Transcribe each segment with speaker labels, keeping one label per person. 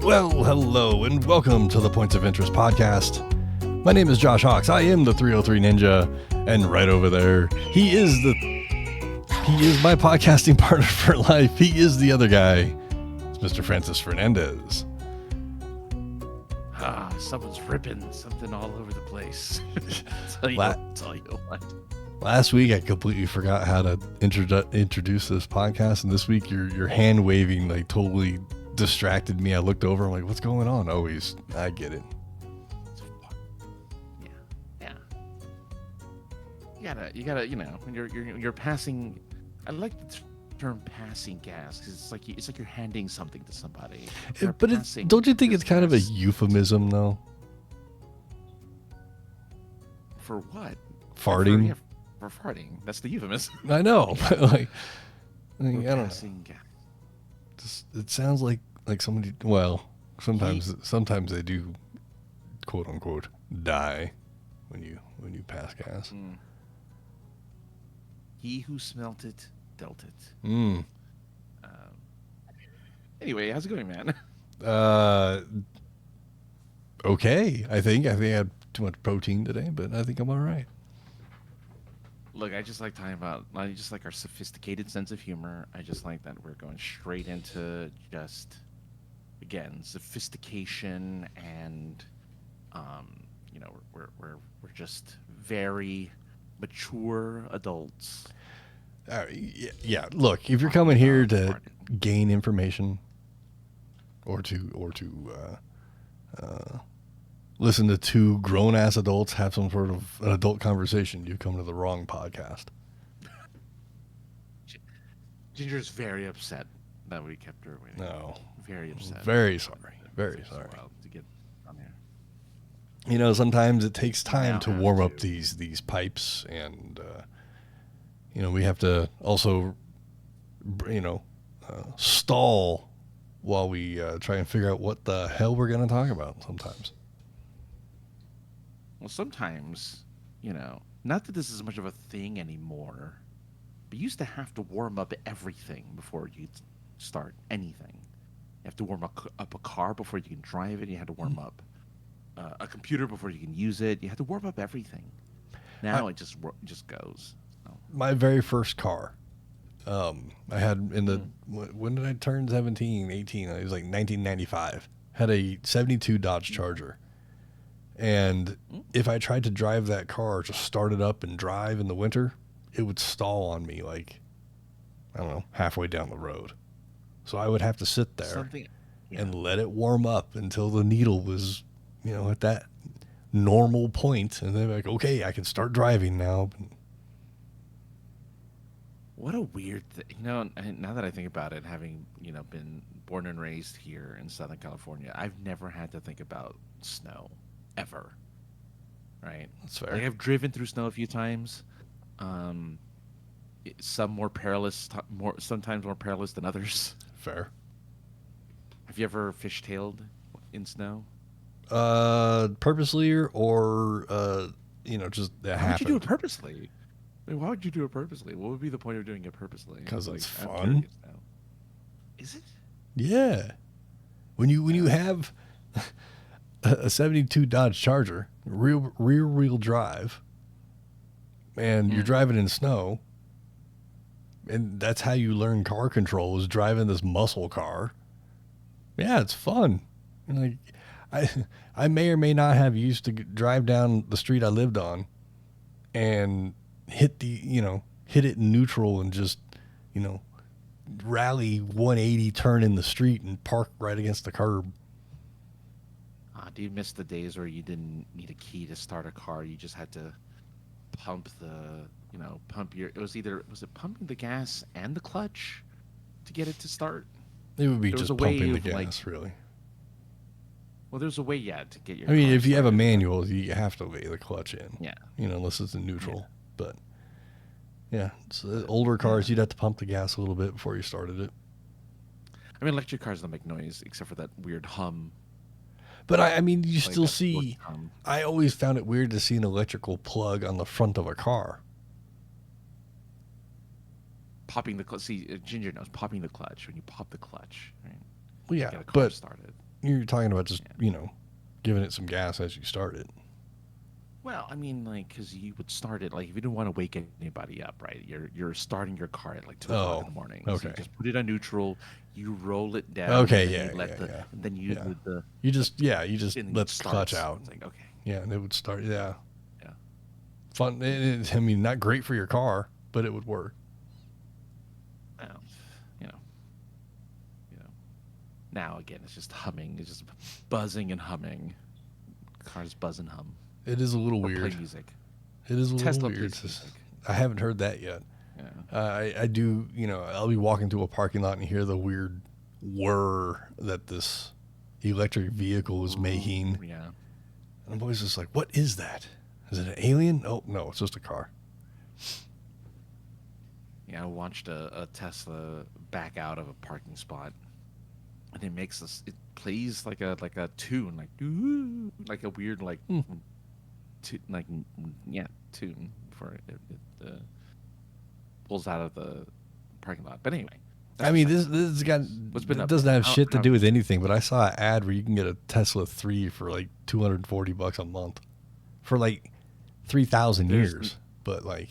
Speaker 1: Well, hello, and welcome to the Points of Interest podcast. My name is Josh Hawks. I am the 303 Ninja, and right over there, he is my podcasting partner for life. He is the other guy. It's Mr. Francis Fernandez.
Speaker 2: Someone's ripping something all over the place. tell you what.
Speaker 1: Last week, I completely forgot how to introduce this podcast, and this week, your hand waving like totally distracted me. I looked over. I'm like, "What's going on?" Always, I get it.
Speaker 2: Yeah. You gotta. You know, when you're passing. I like the term "passing gas" because it's like you're handing something to somebody.
Speaker 1: But don't you think it's kind of a euphemism, though?
Speaker 2: For what?
Speaker 1: Farting.
Speaker 2: For farting. That's the euphemism.
Speaker 1: I know. I don't know. It sounds like somebody. Well, sometimes they do, quote unquote, die when you pass gas.
Speaker 2: He who smelt it dealt it. Anyway, how's it going, man?
Speaker 1: Okay. I think I had too much protein today, but I think I'm all right.
Speaker 2: Look, I just like talking about. I just like our sophisticated sense of humor. I just like that we're going straight into just, again, sophistication and, we're just very mature adults.
Speaker 1: Yeah. Look, if you're coming here to gain information, or to listen to two grown-ass adults have some sort of an adult conversation, you come to the wrong podcast.
Speaker 2: Ginger's very upset that we kept her waiting.
Speaker 1: No.
Speaker 2: Very upset.
Speaker 1: Very sorry. Very sorry.
Speaker 2: To get on here.
Speaker 1: You know, sometimes it takes time to warm up these pipes, and, we have to also, stall while we try and figure out what the hell we're going to talk about sometimes.
Speaker 2: Well, sometimes, not that this is much of a thing anymore, but you used to have to warm up everything before you start anything. You have to warm up a car before you can drive it. You had to warm up a computer before you can use it. You had to warm up everything. Now it just goes. So.
Speaker 1: My very first car, I had when did I turn 17, 18? It was like 1995. Had a 72 Dodge Charger. And if I tried to drive that car, just start it up and drive in the winter, it would stall on me halfway down the road. So I would have to sit there and let it warm up until the needle was, at that normal point. And then okay, I can start driving now.
Speaker 2: What a weird thing. Now that I think about it, having, been born and raised here in Southern California, I've never had to think about snow. Ever, right?
Speaker 1: That's fair.
Speaker 2: I've driven through snow a few times. Some more perilous, sometimes more perilous than others.
Speaker 1: Fair.
Speaker 2: Have you ever fishtailed in snow?
Speaker 1: Purposely or just that happened.
Speaker 2: Why would you do it purposely? Why would you do it purposely? What would be the point of doing it purposely?
Speaker 1: Because it's fun.
Speaker 2: Is it?
Speaker 1: Yeah. When you have a 72 Dodge Charger, rear wheel drive, and you're driving in snow, and that's how you learn car control, is driving this muscle car. Yeah, it's fun. I may or may not have used to drive down the street I lived on and hit it in neutral and just, rally 180 turn in the street and park right against the curb.
Speaker 2: Do you miss the days where you didn't need a key to start a car? You just had to pump was it pumping the gas and the clutch to get it to start?
Speaker 1: It would be just pumping the gas, really.
Speaker 2: Well, there's a way, to get your
Speaker 1: car if you
Speaker 2: started.
Speaker 1: have a manual, you have to lay the clutch in.
Speaker 2: Yeah.
Speaker 1: Unless it's in neutral. Yeah. But, yeah, so older cars, you'd have to pump the gas a little bit before you started it.
Speaker 2: I mean, electric cars don't make noise except for that weird hum.
Speaker 1: But you still see, I always found it weird to see an electrical plug on the front of a car.
Speaker 2: Popping the clutch. See, Ginger knows popping the clutch when you pop the clutch. Right?
Speaker 1: Well, yeah,
Speaker 2: get a car
Speaker 1: but
Speaker 2: started.
Speaker 1: You're talking about just, giving it some gas as you start it.
Speaker 2: Well, I mean, like, because you would start it, like, if you didn't want to wake anybody up, right? You're starting your car at, like, 2 o'clock in the morning.
Speaker 1: Okay.
Speaker 2: So you just put it on neutral, you roll it down.
Speaker 1: Okay,
Speaker 2: and
Speaker 1: yeah,
Speaker 2: you let
Speaker 1: yeah.
Speaker 2: And then you with the...
Speaker 1: You just let the clutch out.
Speaker 2: It's like, okay.
Speaker 1: Yeah, and it would start, yeah.
Speaker 2: Yeah.
Speaker 1: Fun. I mean, not great for your car, but it would work.
Speaker 2: Well, now, again, it's just humming. It's just buzzing and humming. Cars buzz and hum.
Speaker 1: It is a little
Speaker 2: or
Speaker 1: weird.
Speaker 2: Play music.
Speaker 1: It is a
Speaker 2: Tesla
Speaker 1: little weird.
Speaker 2: plays music.
Speaker 1: I haven't heard that yet.
Speaker 2: Yeah.
Speaker 1: I do, I'll be walking to a parking lot and hear the weird whir that this electric vehicle is making.
Speaker 2: Yeah.
Speaker 1: And I'm always just like, what is that? Is it an alien? Oh, no, it's just a car.
Speaker 2: Yeah, I watched a Tesla back out of a parking spot, and it makes this. It plays like a tune, like a weird tune for it. It pulls out of the parking lot. But anyway,
Speaker 1: I mean, this doesn't have shit to do with anything. But I saw an ad where you can get a Tesla 3 for like $240 a month for like 3,000 years. But like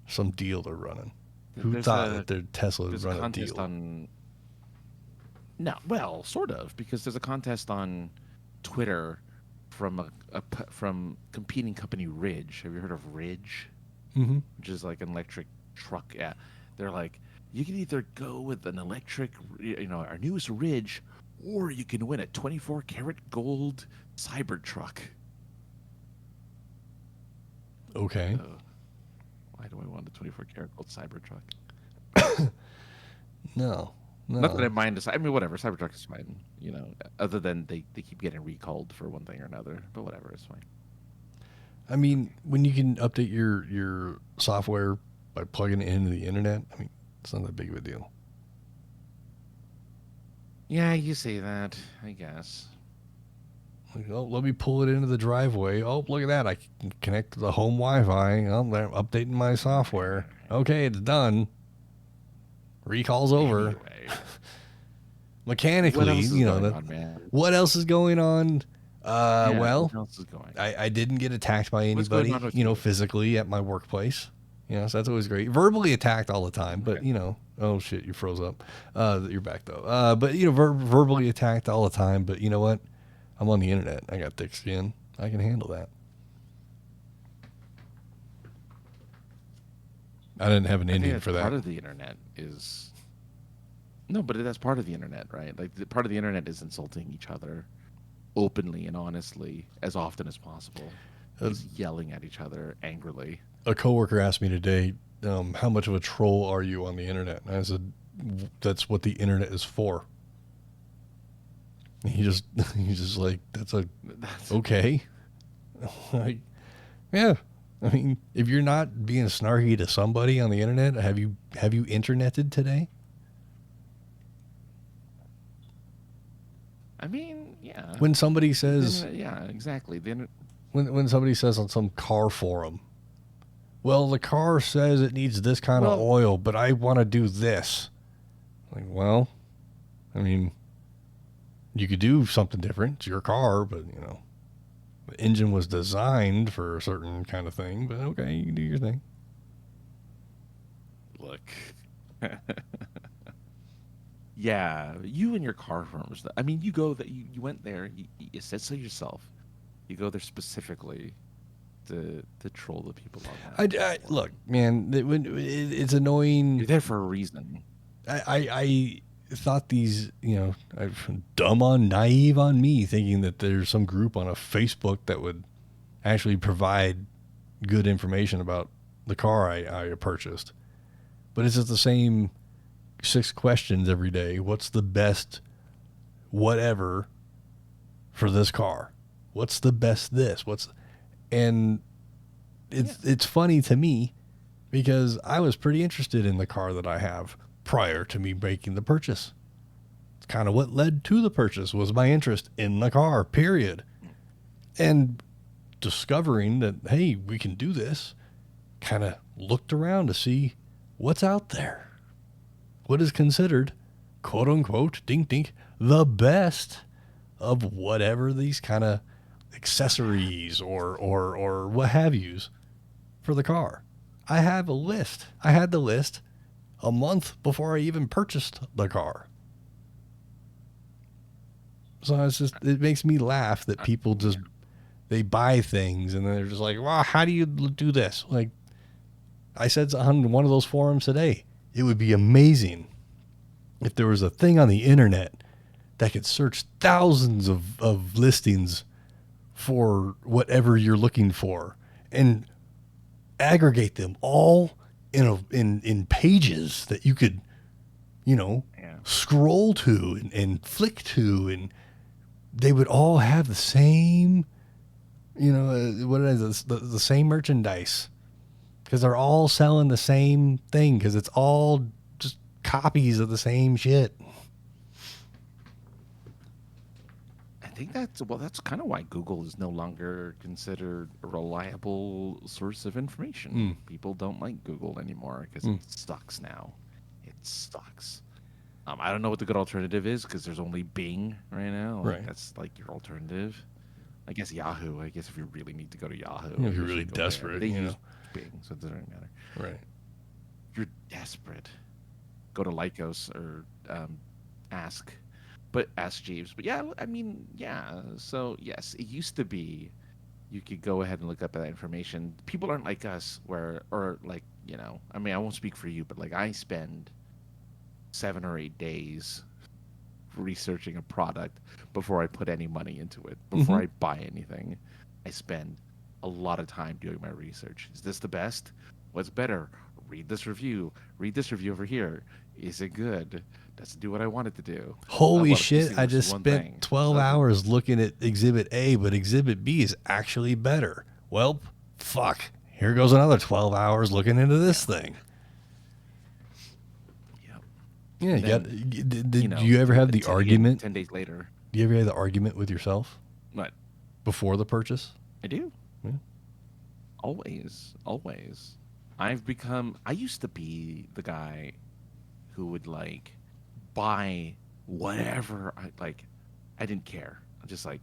Speaker 1: some deal they're running. Who thought that their Tesla would run a deal?
Speaker 2: No, well, sort of, because there's a contest on Twitter from from competing company Ridge. Have you heard of Ridge?
Speaker 1: Mm-hmm.
Speaker 2: Which is like an electric truck. Yeah, they're like, you can either go with an electric, our newest Ridge, or you can win a 24-karat gold Cybertruck.
Speaker 1: Okay.
Speaker 2: Why do I want a 24-karat gold Cybertruck?
Speaker 1: No.
Speaker 2: Not that I mind. I mean, whatever. Cybertruck is fine. Other than they keep getting recalled for one thing or another. But whatever, it's fine.
Speaker 1: I mean, when you can update your software by plugging it into the internet, I mean, it's not that big of a deal.
Speaker 2: Yeah, you say that, I guess.
Speaker 1: Like, oh, let me pull it into the driveway. Oh, look at that. I can connect to the home Wi-Fi. Oh, they're updating my software. Okay, it's done. Recall's over.
Speaker 2: Anyway.
Speaker 1: Mechanically, what else is going on? Well,
Speaker 2: what else is going on?
Speaker 1: I didn't get attacked by anybody, physically at my workplace. So that's always great. Verbally attacked all the time, but oh shit, you froze up. You're back though. But verbally attacked all the time. But you know what? I'm on the internet. I got thick skin. I can handle that. I didn't have an ending for that.
Speaker 2: Part of the internet is no, but that's part of the internet, right? Like part of the internet is insulting each other openly and honestly as often as possible. Just yelling at each other angrily.
Speaker 1: A coworker asked me today, how much of a troll are you on the internet? And I said, that's what the internet is for. And he's just like, that's okay. Like, yeah. I mean, if you're not being snarky to somebody on the internet, have you interneted today?
Speaker 2: I mean, yeah.
Speaker 1: When somebody says,
Speaker 2: yeah, exactly.
Speaker 1: When somebody says on some car forum, well, the car says it needs this kind of oil, but I want to do this. Like, well, I mean, you could do something different. It's your car, but the engine was designed for a certain kind of thing. But okay, you can do your thing.
Speaker 2: Look. Yeah, you and your car firms. I mean, you went there. You said so yourself. You go there specifically to troll the people on that.
Speaker 1: Look, man, it's annoying.
Speaker 2: You're there for a reason.
Speaker 1: I thought these, dumb on, naive on me, thinking that there's some group on a Facebook that would actually provide good information about the car I purchased. But it's just the same 6 questions every day. What's the best whatever for this car? What's the best this? And it's funny to me because I was pretty interested in the car that I have prior to me making the purchase. It's kind of what led to the purchase was my interest in the car, period. And discovering that, hey, we can do this, kind of looked around to see what's out there. What is considered quote unquote, dink dink, the best of whatever these kind of accessories or what have yous for the car. I have a list. I had the list a month before I even purchased the car. So it makes me laugh that people just, they buy things and then they're just like, well, how do you do this? Like I said on one of those forums today, it would be amazing if there was a thing on the internet that could search thousands of listings for whatever you're looking for and aggregate them all in pages that you could, scroll to and flick to, and they would all have the same, what is this, the same merchandise, because they're all selling the same thing, because it's all just copies of the same shit.
Speaker 2: I think that's kind of why Google is no longer considered a reliable source of information. People don't like Google anymore because it sucks now. It sucks. I don't know what the good alternative is because there's only Bing right now.
Speaker 1: Right.
Speaker 2: That's like your alternative. I guess Yahoo. I guess if you really need to go to Yahoo.
Speaker 1: If you're really desperate,
Speaker 2: they use Bing, so it doesn't really matter.
Speaker 1: Right.
Speaker 2: If you're desperate, go to Lycos or Ask. But Ask Jeeves. But yeah, I mean, yeah. So yes, it used to be you could go ahead and look up that information. People aren't like us I won't speak for you, but like I spend 7 or 8 days researching a product before I put any money into it. Before I buy anything, I spend a lot of time doing my research. Is this the best? What's better? Read this review. Read this review over here. Is it good? Does it do what I want it to do?
Speaker 1: Holy shit, I just spent 12 hours looking at Exhibit A, but Exhibit B is actually better. Well, fuck. Here goes another 12 hours looking into this thing. Yeah, did you ever have the argument?
Speaker 2: 10 days later.
Speaker 1: Do you ever have the argument with yourself?
Speaker 2: What?
Speaker 1: Before the purchase?
Speaker 2: I do.
Speaker 1: Yeah.
Speaker 2: Always. I used to be the guy who would like buy whatever I didn't care. I'm just like,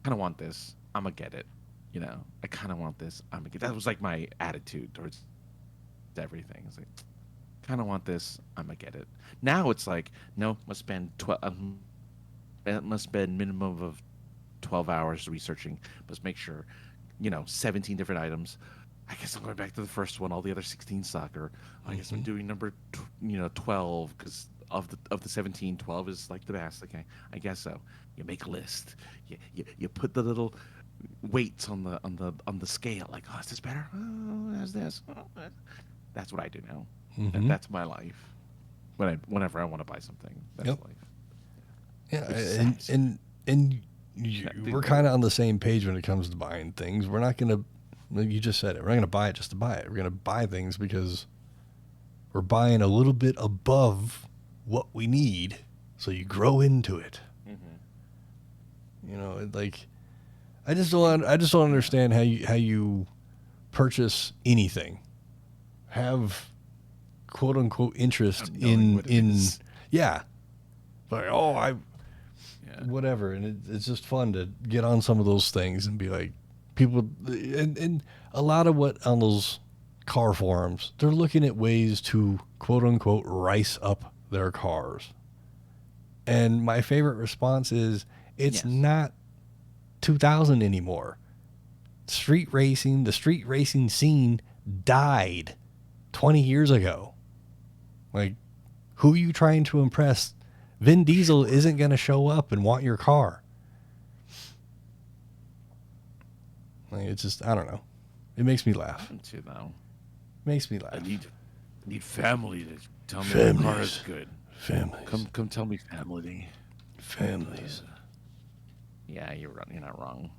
Speaker 2: kind of want this. I'm gonna get it. I kind of want this. I'm gonna get. That was like my attitude towards everything. It's like, kind of want this. I'm gonna get it. Now it's like, no, must spend minimum of 12 hours researching. Must make sure, 17 different items. I guess I'm going back to the first one. All the other 16 suck. Or I guess I'm doing number 12 because of the 17, 12 is like the best. Okay, I guess so. You make a list. You put the little weights on the scale. Like, oh, is this better? Oh, how's this? Oh, that's what I do now. And that's my life. Whenever I want to buy something, that's life.
Speaker 1: Yeah, and we're kind of on the same page when it comes to buying things. We're not gonna. You just said it. We're not gonna buy it just to buy it. We're gonna buy things because we're buying a little bit above what we need, so you grow into it. I just don't understand how you purchase anything. Have quote unquote interest in like, whatever, and it's just fun to get on some of those things and be like, people, and a lot of what on those car forums, they're looking at ways to quote unquote rice up their cars, and my favorite response is, it's not 2000 anymore. The street racing scene died 20 years ago. Like, who are you trying to impress? Vin Diesel isn't going to show up and want your car. Like, it's just, I don't know. It makes me laugh. Makes me laugh.
Speaker 2: I need family to tell me the car is good.
Speaker 1: Families.
Speaker 2: Come tell me family.
Speaker 1: Families.
Speaker 2: Yeah, you're not wrong.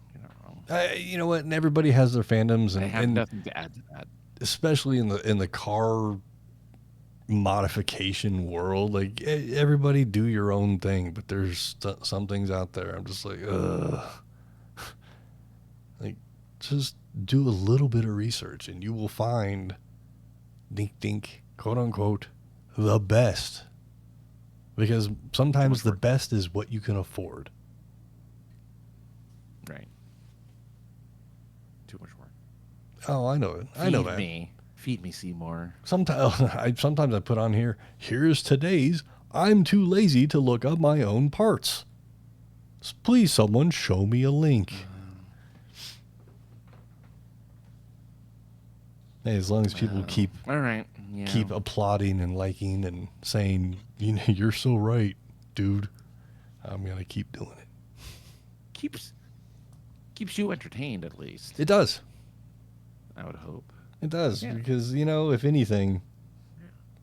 Speaker 1: You know what? And everybody has their fandoms, and
Speaker 2: I have nothing to add to that.
Speaker 1: Especially in the car modification world, like, everybody do your own thing, but there's some things out there I'm just like, ugh. Like, just do a little bit of research and you will find, dink dink, quote unquote, the best because sometimes the
Speaker 2: work.
Speaker 1: best is what you can afford.
Speaker 2: Right. Too much work.
Speaker 1: Oh, I know it. I know that.
Speaker 2: Feed me, Seymour.
Speaker 1: Sometimes I put on here, here's today's, I'm too lazy to look up my own parts. Please, someone show me a link. Hey, as long as people keep
Speaker 2: All right. Yeah.
Speaker 1: keep applauding and liking and saying, you're so right, dude, I'm going to keep doing it.
Speaker 2: Keeps you entertained, at least.
Speaker 1: It does.
Speaker 2: I would hope.
Speaker 1: It does,
Speaker 2: Yeah.
Speaker 1: because, if anything,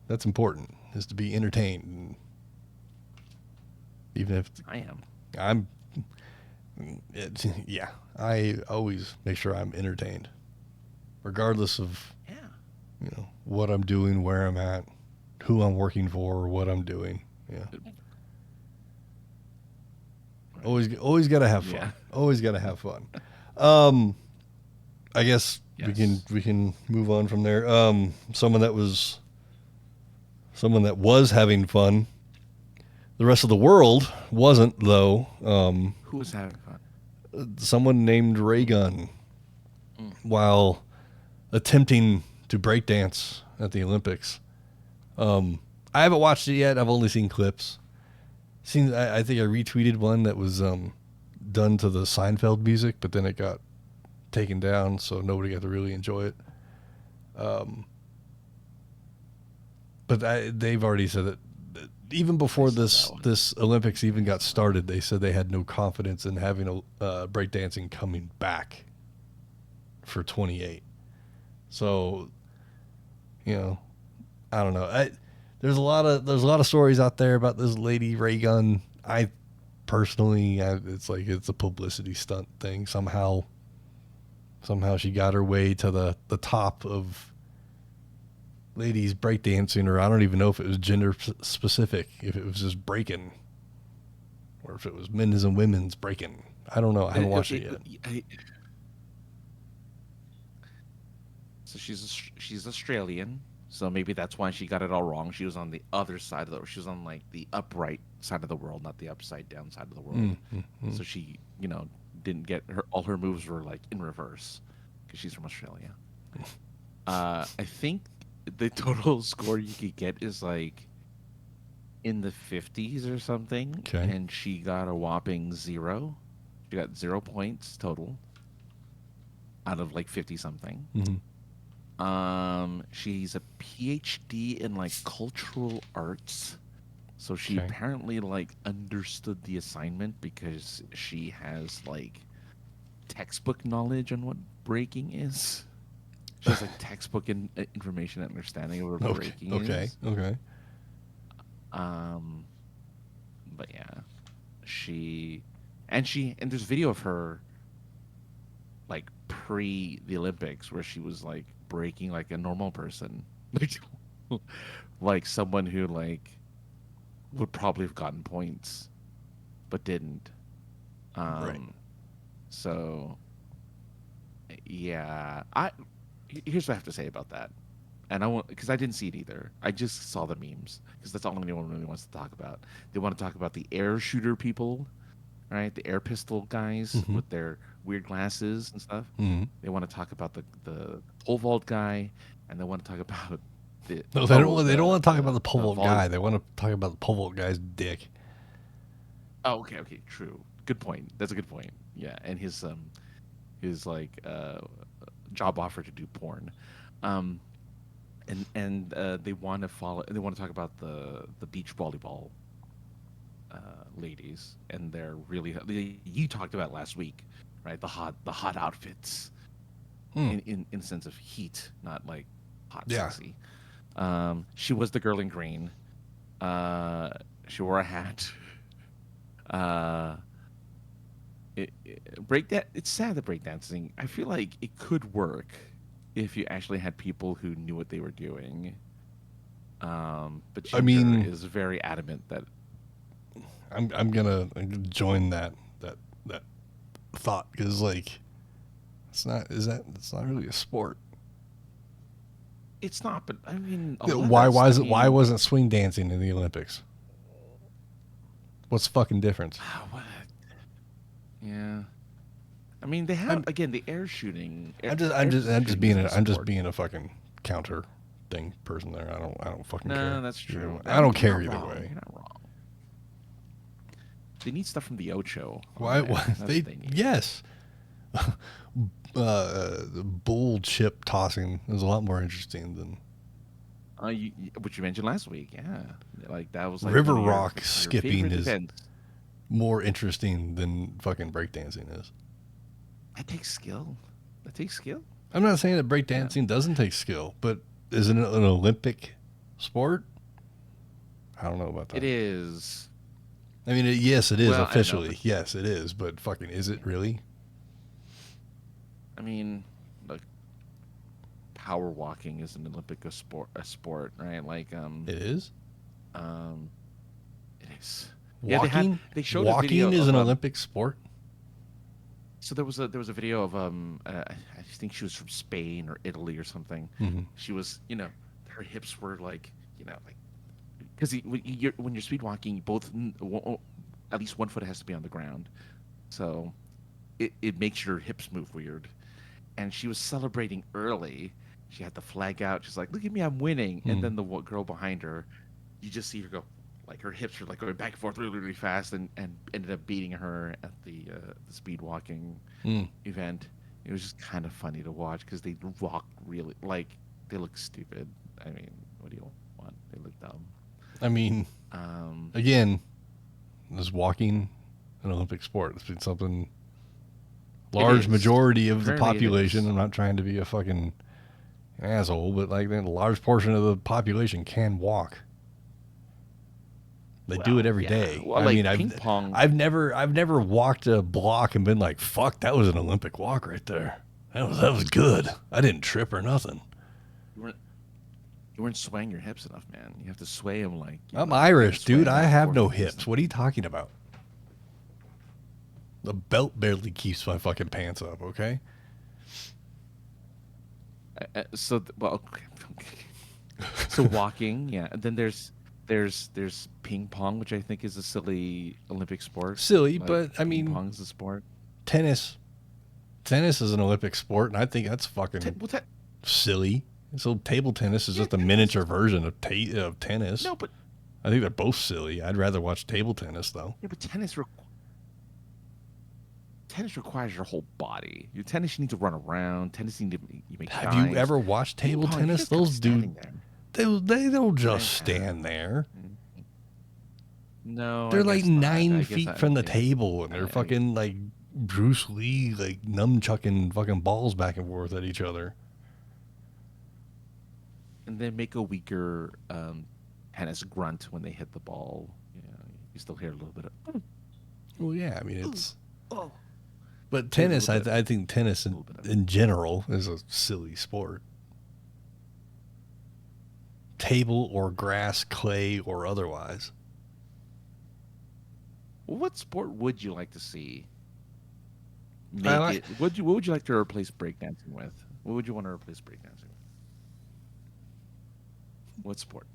Speaker 1: that's important, is to be entertained. Even if
Speaker 2: I am.
Speaker 1: I always make sure I'm entertained, regardless of what I'm doing, where I'm at, who I'm working for, or what I'm doing. Yeah. Always got to have fun.
Speaker 2: Yeah.
Speaker 1: Always got to have fun. I guess we can move on from there. Someone that was having fun. The rest of the world wasn't, though.
Speaker 2: Who was having fun?
Speaker 1: Someone named Raygun, while attempting to breakdance at the Olympics. I haven't watched it yet. I've only seen clips. I think I retweeted one that was done to the Seinfeld music, but then it got taken down, so nobody got to really enjoy it. But they've already said that even before this Olympics even got started, they said they had no confidence in having breakdancing coming back for 28. So, I don't know. There's a lot of stories out there about this lady Raygun. I personally, it's like it's a publicity stunt thing. Somehow she got her way to the top of ladies breakdancing, or I don't even know if it was gender specific, if it was just breaking, or if it was men's and women's breaking. I don't know. I haven't watched it yet.
Speaker 2: So she's Australian, so maybe that's why she got it all wrong. She was on the other side of she was on like the upright side of the world, not the upside down side of the world.
Speaker 1: Mm-hmm.
Speaker 2: So she, didn't get all her moves were like in reverse because she's from Australia. I think the total score you could get is like in the 50s or something.
Speaker 1: Okay.
Speaker 2: And she got a whopping 0. She got 0 points total out of like 50 something.
Speaker 1: Mm-hmm.
Speaker 2: She's a PhD in like cultural arts. So she apparently like understood the assignment because she has like textbook knowledge on what breaking is. She has like textbook information and understanding of what breaking is.
Speaker 1: Okay.
Speaker 2: But yeah, and there's video of her like pre the Olympics where she was like breaking like a normal person, like someone who like would probably have gotten points, but didn't.
Speaker 1: Right.
Speaker 2: So yeah, here's what I have to say about that. And I won't, because I didn't see it either. I just saw the memes, because that's all anyone really wants to talk about. They want to talk about the air shooter people, right? The air pistol guys with their weird glasses and stuff.
Speaker 1: Mm-hmm.
Speaker 2: They want to talk about the pole vault guy, and they want to talk about the.
Speaker 1: No, they don't want to talk about the pole vault guy. They want to talk about the pole vault guy's dick.
Speaker 2: Oh, okay, true. Good point. That's a good point. Yeah, and his like job offer to do porn. And they want to follow. They want to talk about the beach volleyball ladies, and they're really. You talked about last week, right? The hot outfits, in the sense of heat, not like hot sexy. She was the girl in green. She wore a hat. It's sad that breakdancing. I feel like it could work if you actually had people who knew what they were doing. But Ginger is very adamant that
Speaker 1: I'm gonna join that thought, because like it's not really a sport.
Speaker 2: It's not, but I mean,
Speaker 1: Why wasn't swing dancing in the Olympics? What's the fucking difference?
Speaker 2: What? Yeah. I mean, they have again the air shooting.
Speaker 1: I'm just being a fucking counter thing person there. I don't fucking care.
Speaker 2: No, that's true.
Speaker 1: I don't care either way.
Speaker 2: You're not wrong. They need stuff from the Ocho.
Speaker 1: Why they need. Yes. Bull chip tossing is a lot more interesting than
Speaker 2: which you mentioned last week. Yeah, like that was like
Speaker 1: river rock skipping is
Speaker 2: events.
Speaker 1: More interesting than fucking breakdancing is.
Speaker 2: That takes skill.
Speaker 1: I'm not saying that breakdancing doesn't take skill, but isn't it an Olympic sport? I don't know about that.
Speaker 2: It is.
Speaker 1: I mean, yes, it is officially. Yes, it is, but fucking is it really?
Speaker 2: I mean, like power walking is an Olympic sport, right? Like
Speaker 1: it is.
Speaker 2: It is.
Speaker 1: Walking.
Speaker 2: Yeah, they showed
Speaker 1: walking is an Olympic sport.
Speaker 2: So there was a video of I think she was from Spain or Italy or something.
Speaker 1: Mm-hmm.
Speaker 2: She was, her hips were like, like because when you're speed walking, at least one foot has to be on the ground, so it makes your hips move weird. And she was celebrating early. She had the flag out. She's like, "Look at me, I'm winning!" And then the girl behind her, you just see her go, like her hips are like going back and forth really, really fast, and ended up beating her at the speed walking event. It was just kind of funny to watch because they walk really like they look stupid. I mean, what do you want? They look dumb.
Speaker 1: I mean, again, is walking an Olympic sport? It's been something large majority of the population. I'm not trying to be a fucking asshole, but like a large portion of the population can walk. They do it every day.
Speaker 2: Well,
Speaker 1: I mean,
Speaker 2: ping pong.
Speaker 1: I've never walked a block and been like, "Fuck, that was an Olympic walk right there. That was good. I didn't trip or nothing."
Speaker 2: You weren't swaying your hips enough, man. You have to sway them like.
Speaker 1: I'm Irish, dude. I have no hips. What are you talking about? The belt barely keeps my fucking pants up. Okay.
Speaker 2: So walking, yeah. And then there's ping pong, which I think is a silly Olympic sport.
Speaker 1: Silly, but I mean,
Speaker 2: ping pong's a sport.
Speaker 1: Tennis is an Olympic sport, and I think that's fucking silly. So table tennis is just a miniature version of tennis.
Speaker 2: No, but
Speaker 1: I think they're both silly. I'd rather watch table tennis though.
Speaker 2: Yeah, but tennis requires your whole body. Your tennis, you need to run around. Tennis, you make.
Speaker 1: Have you ever watched table tennis? Those dudes, they don't just stand there.
Speaker 2: No,
Speaker 1: they're like 9 feet from the table, and they're fucking like Bruce Lee, like nunchucking fucking balls back and forth at each other.
Speaker 2: And they make a weaker tennis grunt when they hit the ball. You still hear a little bit of.
Speaker 1: Well, yeah, I mean it's. But tennis, I think tennis in general is a silly sport. Table or grass, clay or otherwise.
Speaker 2: What sport would you like to see? What would you like to replace breakdancing with? What would you want to replace breakdancing with? What sport?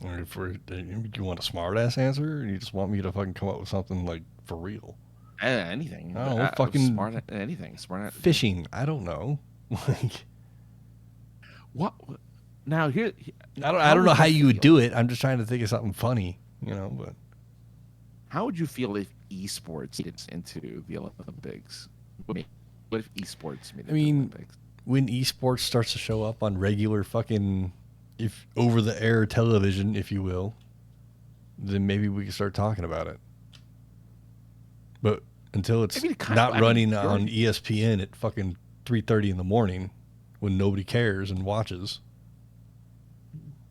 Speaker 1: You want a smart ass answer, or you just want me to fucking come up with something like for real?
Speaker 2: Anything.
Speaker 1: I don't know, fucking
Speaker 2: anything. Smart.
Speaker 1: Fishing. I don't know. Like
Speaker 2: what? Now here.
Speaker 1: I don't know how you would do it. I'm just trying to think of something funny, But
Speaker 2: how would you feel if esports gets into the Olympics? What if esports made it to the Olympics?
Speaker 1: When esports starts to show up on regular fucking, if over the air television, if you will, then maybe we can start talking about it. But until it's not running on ESPN at fucking 3:30 in the morning when nobody cares and watches.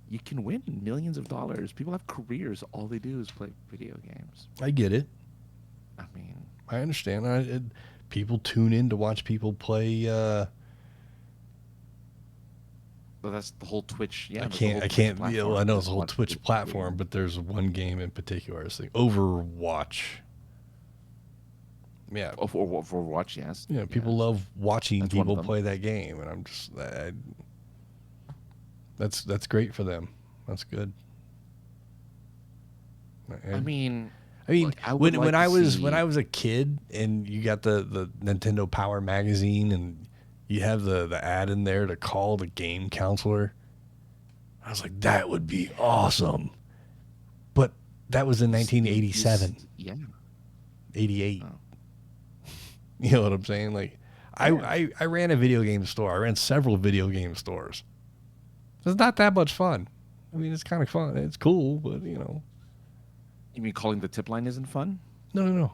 Speaker 2: You can win millions of dollars. People have careers. All they do is play video games.
Speaker 1: I get it.
Speaker 2: I mean,
Speaker 1: I understand. People tune in to watch people play.
Speaker 2: Well, that's the whole Twitch. Yeah,
Speaker 1: I can't. I know it's a whole Twitch platform, but there's one game in particular. I was thinking Overwatch. Yeah.
Speaker 2: For Overwatch, yes.
Speaker 1: Yeah, people love watching people play that game, and I'm just that's great for them. That's good.
Speaker 2: I mean,
Speaker 1: look,
Speaker 2: I would
Speaker 1: when
Speaker 2: like
Speaker 1: I
Speaker 2: to
Speaker 1: was
Speaker 2: see-
Speaker 1: when I was a kid and you got the Nintendo Power magazine and you have the ad in there to call the game counselor, I was like, that would be awesome. But that was in 1987,
Speaker 2: yeah.
Speaker 1: 88.
Speaker 2: Oh.
Speaker 1: You know what I'm saying? Like,
Speaker 2: Yeah.
Speaker 1: I ran a video game store. I ran several video game stores. It's not that much fun. I mean, it's kind of fun. It's cool, but you know.
Speaker 2: You mean calling the tip line isn't fun?
Speaker 1: No.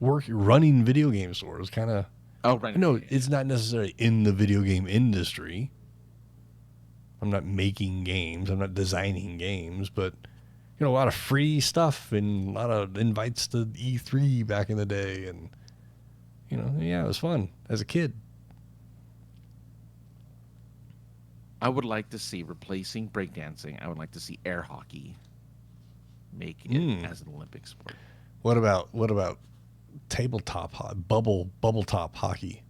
Speaker 1: Running video game stores kind of.
Speaker 2: Oh, right.
Speaker 1: No, it's not necessarily in the video game industry. I'm not making games. I'm not designing games, but you know, a lot of free stuff and a lot of invites to E3 back in the day, and you know, yeah, it was fun as a kid.
Speaker 2: I would like to see replacing breakdancing. I would like to see air hockey make it as an Olympic sport.
Speaker 1: What about tabletop bubble top hockey?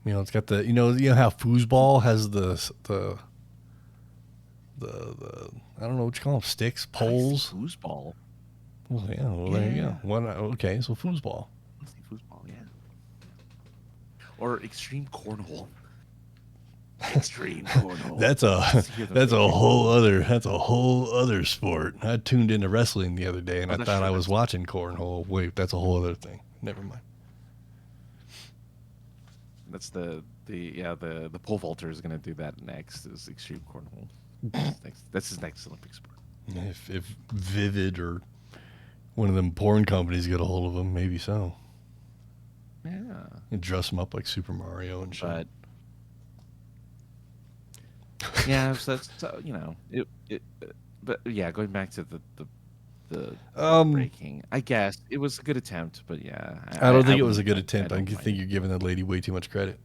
Speaker 1: You know, it's got the you know how foosball has the I don't know what you call them, sticks, poles.
Speaker 2: Foosball.
Speaker 1: Well, yeah, there you go. Okay, so foosball.
Speaker 2: Let's see foosball, yeah. Or extreme cornhole. Extreme cornhole.
Speaker 1: That's a whole other sport. I tuned into wrestling the other day and I thought I was watching cornhole. Wait, that's a whole other thing. Never mind.
Speaker 2: That's the pole vaulter is going to do that next. Is extreme cornhole. That's his next Olympic sport.
Speaker 1: If Vivid or one of them porn companies get a hold of him, maybe so.
Speaker 2: Yeah.
Speaker 1: And dress him up like Super Mario and shit.
Speaker 2: Yeah, so that's you know it. But yeah, going back to the breaking, I guess it was a good attempt, but yeah,
Speaker 1: I don't think it was a good attempt. I think you're giving the lady way too much credit.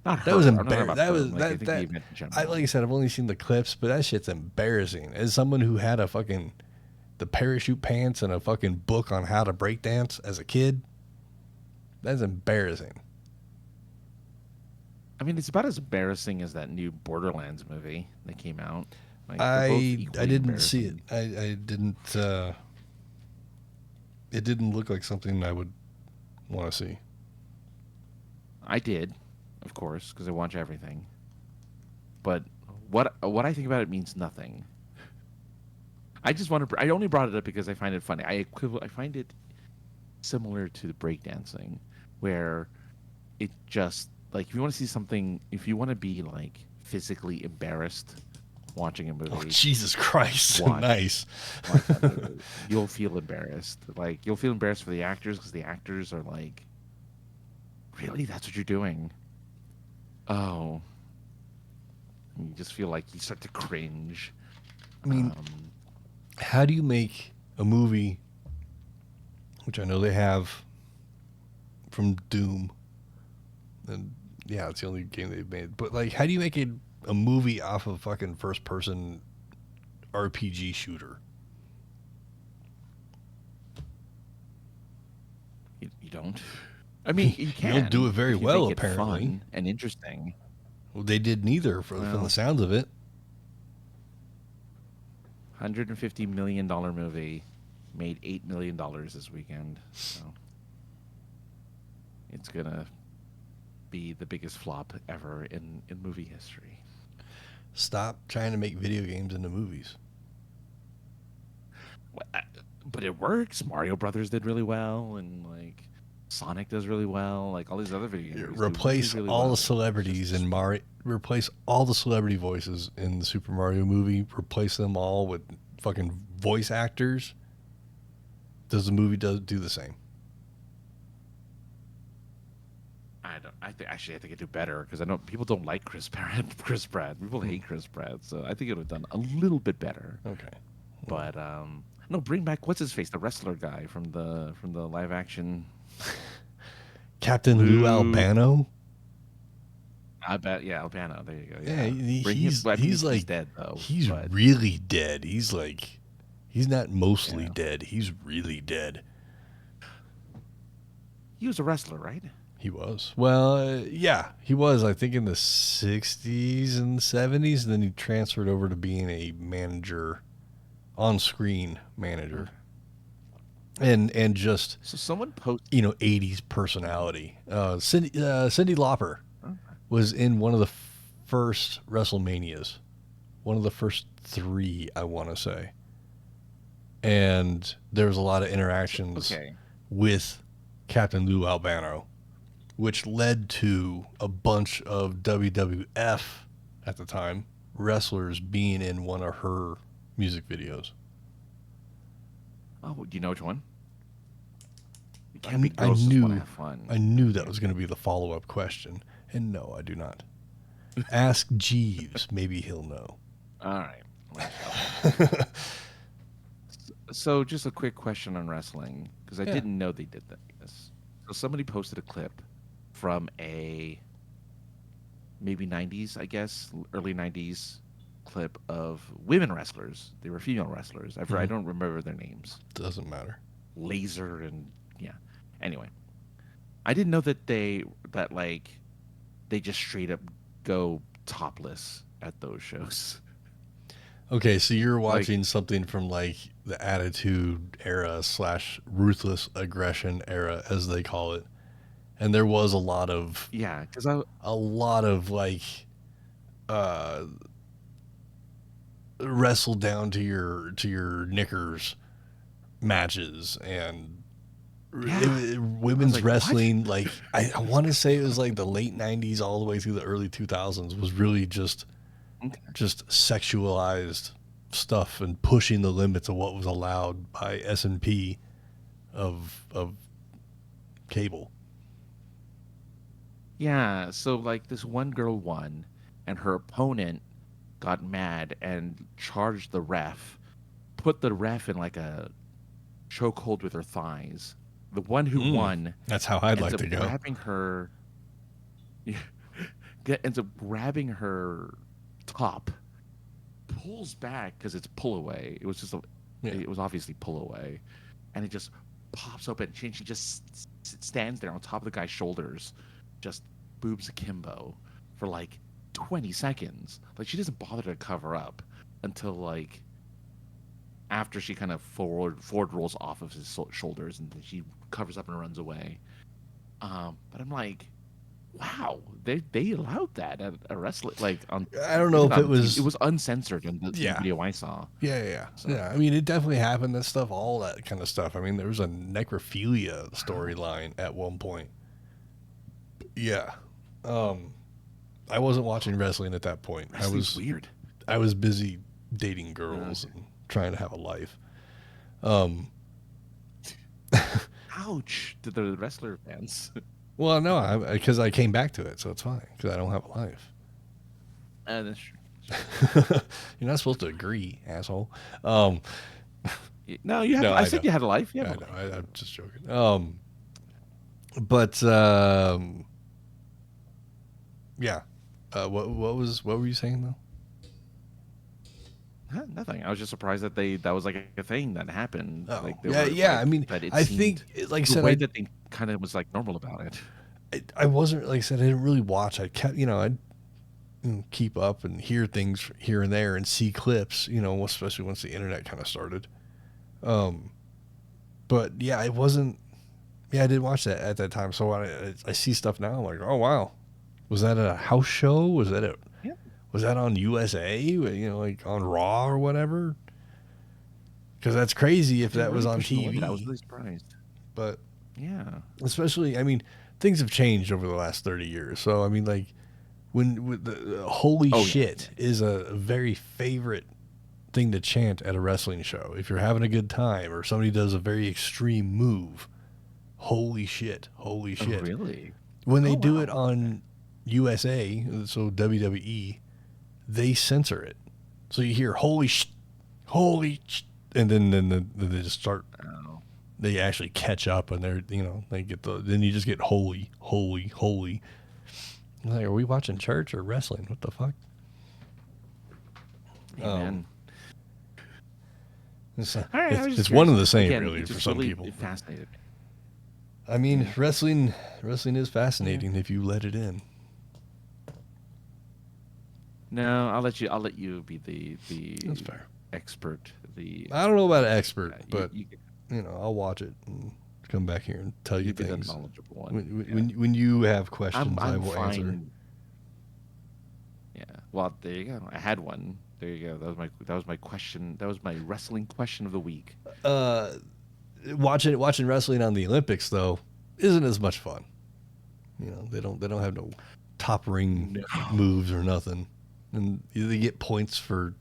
Speaker 2: Not her.
Speaker 1: That was
Speaker 2: I'm not
Speaker 1: embarrassing.
Speaker 2: about
Speaker 1: That
Speaker 2: her.
Speaker 1: was
Speaker 2: Like, I think the event in general.
Speaker 1: like I said, I've only seen the clips, but that shit's embarrassing. As someone who had the parachute pants and a fucking book on how to break dance as a kid, that's embarrassing.
Speaker 2: I mean, it's about as embarrassing as that new Borderlands movie that came out. Like,
Speaker 1: I didn't see it. I didn't. It didn't look like something I would want to see.
Speaker 2: I did, of course, because I watch everything. But what I think about it means nothing. I just want to. I only brought it up because I find it funny. I find it similar to the breakdancing, where it just like if you want to see something, if you want to be like physically embarrassed watching a movie.
Speaker 1: Oh, Jesus Christ! Nice.
Speaker 2: Watch that movie. You'll feel embarrassed. Like you'll feel embarrassed for the actors because the actors are like, really, that's what you're doing? Oh, and you just feel like you start to cringe.
Speaker 1: I mean, how do you make a movie, which I know they have from Doom, and yeah, it's the only game they've made, but like, how do you make a movie off of fucking first-person RPG shooter?
Speaker 2: You don't. I mean, you can.
Speaker 1: You don't do it very well,
Speaker 2: make it
Speaker 1: apparently.
Speaker 2: fun and interesting.
Speaker 1: Well, they did neither from the sounds of it.
Speaker 2: $150 million movie made $8 million this weekend. So it's going to be the biggest flop ever in movie history.
Speaker 1: Stop trying to make video games into movies.
Speaker 2: But it works. Mario Brothers did really well, and like Sonic does really well. Like all these other video games.
Speaker 1: Replace
Speaker 2: really
Speaker 1: all
Speaker 2: well.
Speaker 1: the celebrities in Mario. Replace all the celebrity voices in the Super Mario movie. Replace them all with fucking voice actors. Does the movie do the same?
Speaker 2: I think it'd do better because I know people don't like Chris Pratt. People hate Chris Pratt, so I think it would have done a little bit better.
Speaker 1: Okay.
Speaker 2: But no, bring back what's his face, the wrestler guy from the live action.
Speaker 1: Captain Lou Albano.
Speaker 2: I bet, yeah, Albano. There you go.
Speaker 1: Yeah,
Speaker 2: he's like dead though.
Speaker 1: He's really dead. He's not mostly dead. He's really dead.
Speaker 2: He was a wrestler, right?
Speaker 1: He was. Well, yeah, he was, I think, in the 60s and 70s, and then he transferred over to being a manager on-screen manager, and just
Speaker 2: So someone posted.
Speaker 1: 80s personality. Cyndi Lauper
Speaker 2: Oh,
Speaker 1: was in one of the first WrestleManias, one of the first 3, I want to say, and there was a lot of interactions
Speaker 2: okay.
Speaker 1: with Captain Lou Albano, which led to a bunch of WWF at the time wrestlers being in one of her music videos.
Speaker 2: Oh, do you know which one? It
Speaker 1: I,
Speaker 2: can't be
Speaker 1: I
Speaker 2: girls just want to
Speaker 1: knew
Speaker 2: have fun.
Speaker 1: I knew that was going to be the follow-up question, and no, I do not. Ask Jeeves, maybe he'll know.
Speaker 2: All right. So just a quick question on wrestling, because I
Speaker 1: Yeah.
Speaker 2: didn't know they did this. So somebody posted a clip from a maybe 90s, I guess, early 90s clip of women wrestlers. They were female wrestlers. I
Speaker 1: Mhm.
Speaker 2: don't remember their names.
Speaker 1: Doesn't matter.
Speaker 2: Laser and yeah. Anyway, I didn't know that like they just straight up go topless at those shows.
Speaker 1: Okay, so you're
Speaker 2: Like,
Speaker 1: watching something from like the Attitude Era / Ruthless Aggression Era, as they call it, and there was a lot of
Speaker 2: yeah, because
Speaker 1: like uh, wrestle down to your knickers matches and
Speaker 2: yeah,
Speaker 1: women's
Speaker 2: like, what?
Speaker 1: wrestling. Like I want to say it was like the late '90s all the way through the early 2000s was really just sexualized stuff and pushing the limits of what was allowed by S&P of cable.
Speaker 2: Yeah, so like this one girl won, and her opponent got mad and charged the ref, put the ref in like a chokehold with her thighs. The one who won
Speaker 1: That's how I'd
Speaker 2: ends
Speaker 1: like
Speaker 2: up
Speaker 1: to go.
Speaker 2: grabbing her, ends up grabbing her top, pulls back because it's pull away. It was just
Speaker 1: Yeah.
Speaker 2: it was obviously pull away, and it just pops open. She just stands there on top of the guy's shoulders, just boobs akimbo for like 20 seconds. Like she doesn't bother to cover up until like after she kind of forward rolls off of his shoulders, and then she covers up and runs away. But I'm like, wow, they allowed that at a wrestling like on.
Speaker 1: I don't know if it was
Speaker 2: it was uncensored in the
Speaker 1: Yeah.
Speaker 2: video I saw.
Speaker 1: Yeah.
Speaker 2: So-
Speaker 1: Yeah. I mean, it definitely happened. That stuff, all that kind of stuff. I mean, there was a necrophilia storyline at one point. Yeah. I wasn't watching wrestling at that point.
Speaker 2: Wrestling's weird.
Speaker 1: I was busy dating girls and trying to have a life.
Speaker 2: Ouch to the wrestler fans.
Speaker 1: Well, no, because I came back to it, so it's fine because I don't have a life.
Speaker 2: That's true.
Speaker 1: You're not supposed to agree, asshole.
Speaker 2: No, you have.
Speaker 1: No,
Speaker 2: I
Speaker 1: I
Speaker 2: said
Speaker 1: know.
Speaker 2: you had a life.
Speaker 1: I
Speaker 2: Yeah.
Speaker 1: know. I'm just joking. But yeah. What were you saying though?
Speaker 2: Nothing. I was just surprised that that was like a thing that happened.
Speaker 1: Oh,
Speaker 2: Like,
Speaker 1: yeah.
Speaker 2: like,
Speaker 1: I mean,
Speaker 2: that it
Speaker 1: I
Speaker 2: seemed-
Speaker 1: think, like I
Speaker 2: the
Speaker 1: said,
Speaker 2: way that they kind of was like normal about it.
Speaker 1: I wasn't, like I said, I didn't really watch. I kept, I'd keep up and hear things here and there and see clips, especially once the internet kind of started. But yeah, it wasn't. Yeah, I didn't watch that at that time. So I see stuff now. I'm like, oh wow, was that a house show? Was that
Speaker 2: Yeah.
Speaker 1: Was that on USA? Like on Raw or whatever? Because that's crazy if
Speaker 2: They're
Speaker 1: that was
Speaker 2: really
Speaker 1: on
Speaker 2: pushing the
Speaker 1: TV.
Speaker 2: limit. I was really surprised.
Speaker 1: But
Speaker 2: Yeah.
Speaker 1: especially, I mean, things have changed over the last 30 years. So I mean, like when the holy
Speaker 2: Oh, yeah.
Speaker 1: shit is a very favorite thing to chant at a wrestling show. If you're having a good time or somebody does a very extreme move, holy shit, holy
Speaker 2: Oh,
Speaker 1: shit.
Speaker 2: really?
Speaker 1: When they
Speaker 2: Oh,
Speaker 1: do
Speaker 2: wow.
Speaker 1: it on USA, so WWE, they censor it. So you hear holy sh, and then they just start.
Speaker 2: Oh.
Speaker 1: They actually catch up, and they're they get then you just get holy. Like, are we watching church or wrestling? What the fuck?
Speaker 2: Amen.
Speaker 1: It's,
Speaker 2: All right, I was just
Speaker 1: it's one
Speaker 2: curious.
Speaker 1: and the same,
Speaker 2: Again,
Speaker 1: really,
Speaker 2: it
Speaker 1: for
Speaker 2: just
Speaker 1: some
Speaker 2: really
Speaker 1: people.
Speaker 2: fascinated me.
Speaker 1: I mean, wrestling is fascinating if you let it in.
Speaker 2: No, I'll let you be the
Speaker 1: That's fair.
Speaker 2: expert.
Speaker 1: I don't know about expert, but
Speaker 2: you
Speaker 1: I'll watch it and come back here and tell you
Speaker 2: be the
Speaker 1: things.
Speaker 2: knowledgeable one.
Speaker 1: When you have questions, I will
Speaker 2: fine.
Speaker 1: answer.
Speaker 2: Yeah. Well, there you go. I had one. There you go. That was my question. That was my wrestling question of the week.
Speaker 1: Watching wrestling on the Olympics though isn't as much fun. They don't have no top ring moves or nothing, and they get points for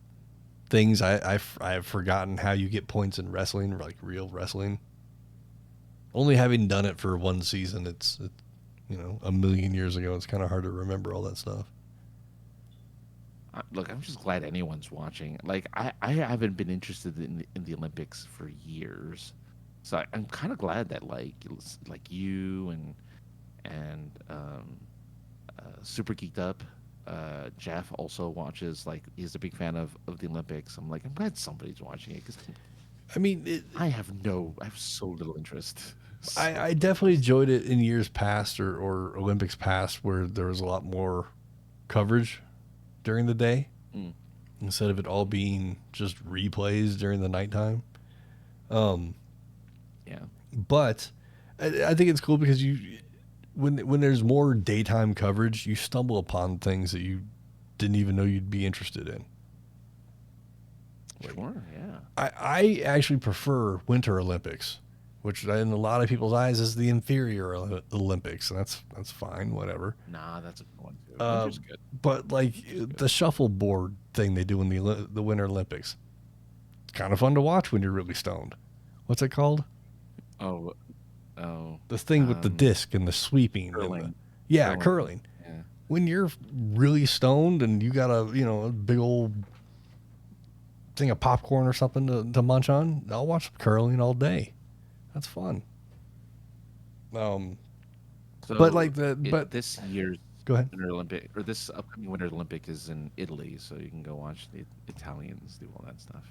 Speaker 1: things. I've forgotten how you get points in wrestling, like real wrestling. Only having done it for one season, it's a million years ago. It's kind of hard to remember all that stuff.
Speaker 2: Look, I'm just glad anyone's watching. Like, I haven't been interested in the Olympics for years, so I'm kind of glad that like you and Super Geeked Up, Jeff also watches. Like, he's a big fan of the Olympics. I'm glad somebody's watching it because
Speaker 1: I mean,
Speaker 2: I have so little interest.
Speaker 1: I definitely enjoyed it in years past or Olympics past where there was a lot more coverage during the day instead of it all being just replays during the nighttime.
Speaker 2: Yeah.
Speaker 1: But I think it's cool because when there's more daytime coverage, you stumble upon things that you didn't even know you'd be interested in.
Speaker 2: Sure, yeah.
Speaker 1: I actually prefer Winter Olympics, which in a lot of people's eyes is the inferior Olympics, and that's fine, whatever.
Speaker 2: Nah, that's a good one too. Winter's good.
Speaker 1: But like the shuffleboard thing they do in the Winter Olympics, it's kind of fun to watch when you're really stoned. What's it called?
Speaker 2: Oh,
Speaker 1: the thing with the disc and the sweeping.
Speaker 2: Curling.
Speaker 1: Curling.
Speaker 2: Yeah.
Speaker 1: When you're really stoned and you got a big old thing of popcorn or something to munch on, I'll watch curling all day. That's fun.
Speaker 2: So
Speaker 1: but like
Speaker 2: this year's
Speaker 1: go ahead.
Speaker 2: Winter Olympic, or this upcoming Winter Olympic, is in Italy, so you can go watch the Italians do all that stuff.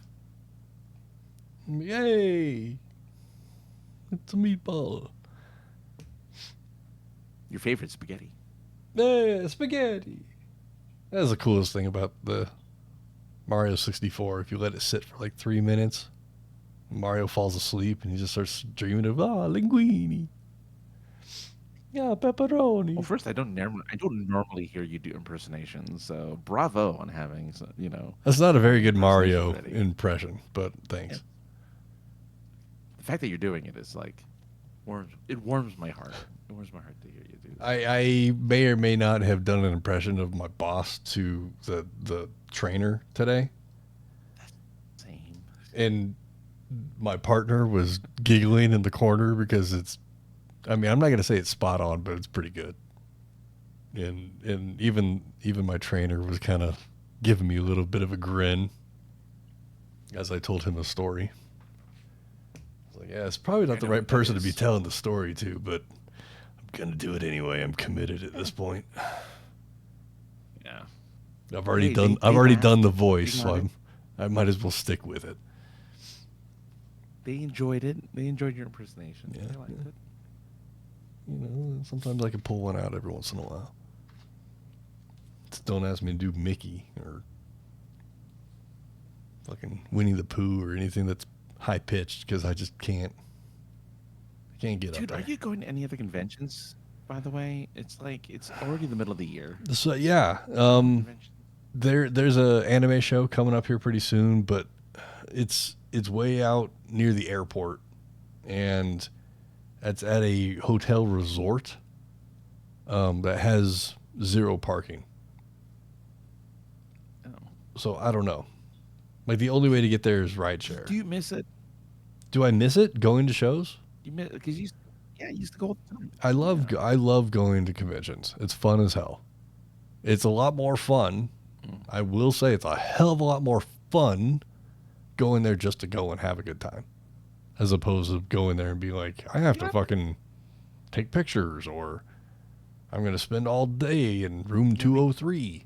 Speaker 1: Yay! It's a meatball.
Speaker 2: Your favorite spaghetti?
Speaker 1: Yeah, spaghetti. That's the coolest thing about the Mario 64. If you let it sit for like 3 minutes, Mario falls asleep and he just starts dreaming of linguine. Yeah, pepperoni.
Speaker 2: Well, first, I don't normally hear you do impersonations, so bravo on having
Speaker 1: That's not a very good Mario impression, but thanks.
Speaker 2: Yeah. The fact that you're doing it is like warms my heart. It warms my heart to hear you do that.
Speaker 1: I may or may not have done an impression of my boss to the trainer today.
Speaker 2: Same.
Speaker 1: And my partner was giggling in the corner because I'm not going to say it's spot on, but it's pretty good. And even my trainer was kind of giving me a little bit of a grin as I told him a story. I was like, yeah, it's probably not the right person to be telling the story to, but I'm going to do it anyway. I'm committed at this point.
Speaker 2: Yeah.
Speaker 1: I've already done the voice, so I might as well stick with it.
Speaker 2: They enjoyed it. They enjoyed your impersonation.
Speaker 1: Yeah.
Speaker 2: They liked it.
Speaker 1: Sometimes I can pull one out every once in a while. Just don't ask me to do Mickey or fucking Winnie the Pooh or anything that's high pitched because I just can't. I can't get up there.
Speaker 2: Dude, are you going to any other conventions? By the way, it's already the middle of the year.
Speaker 1: So yeah, there's a anime show coming up here pretty soon, but it's way out near the airport, and it's at a hotel resort that has 0 parking.
Speaker 2: Oh.
Speaker 1: So I don't know. Like the only way to get there is rideshare.
Speaker 2: Do you miss it?
Speaker 1: Do I miss it going to shows?
Speaker 2: You miss because you used to go all the time.
Speaker 1: I love going to conventions. It's fun as hell. It's a lot more fun. I will say it's a hell of a lot more fun going there just to go and have a good time, as opposed to going there and be like, I have to fucking take pictures, or I'm going to spend all day in room 203,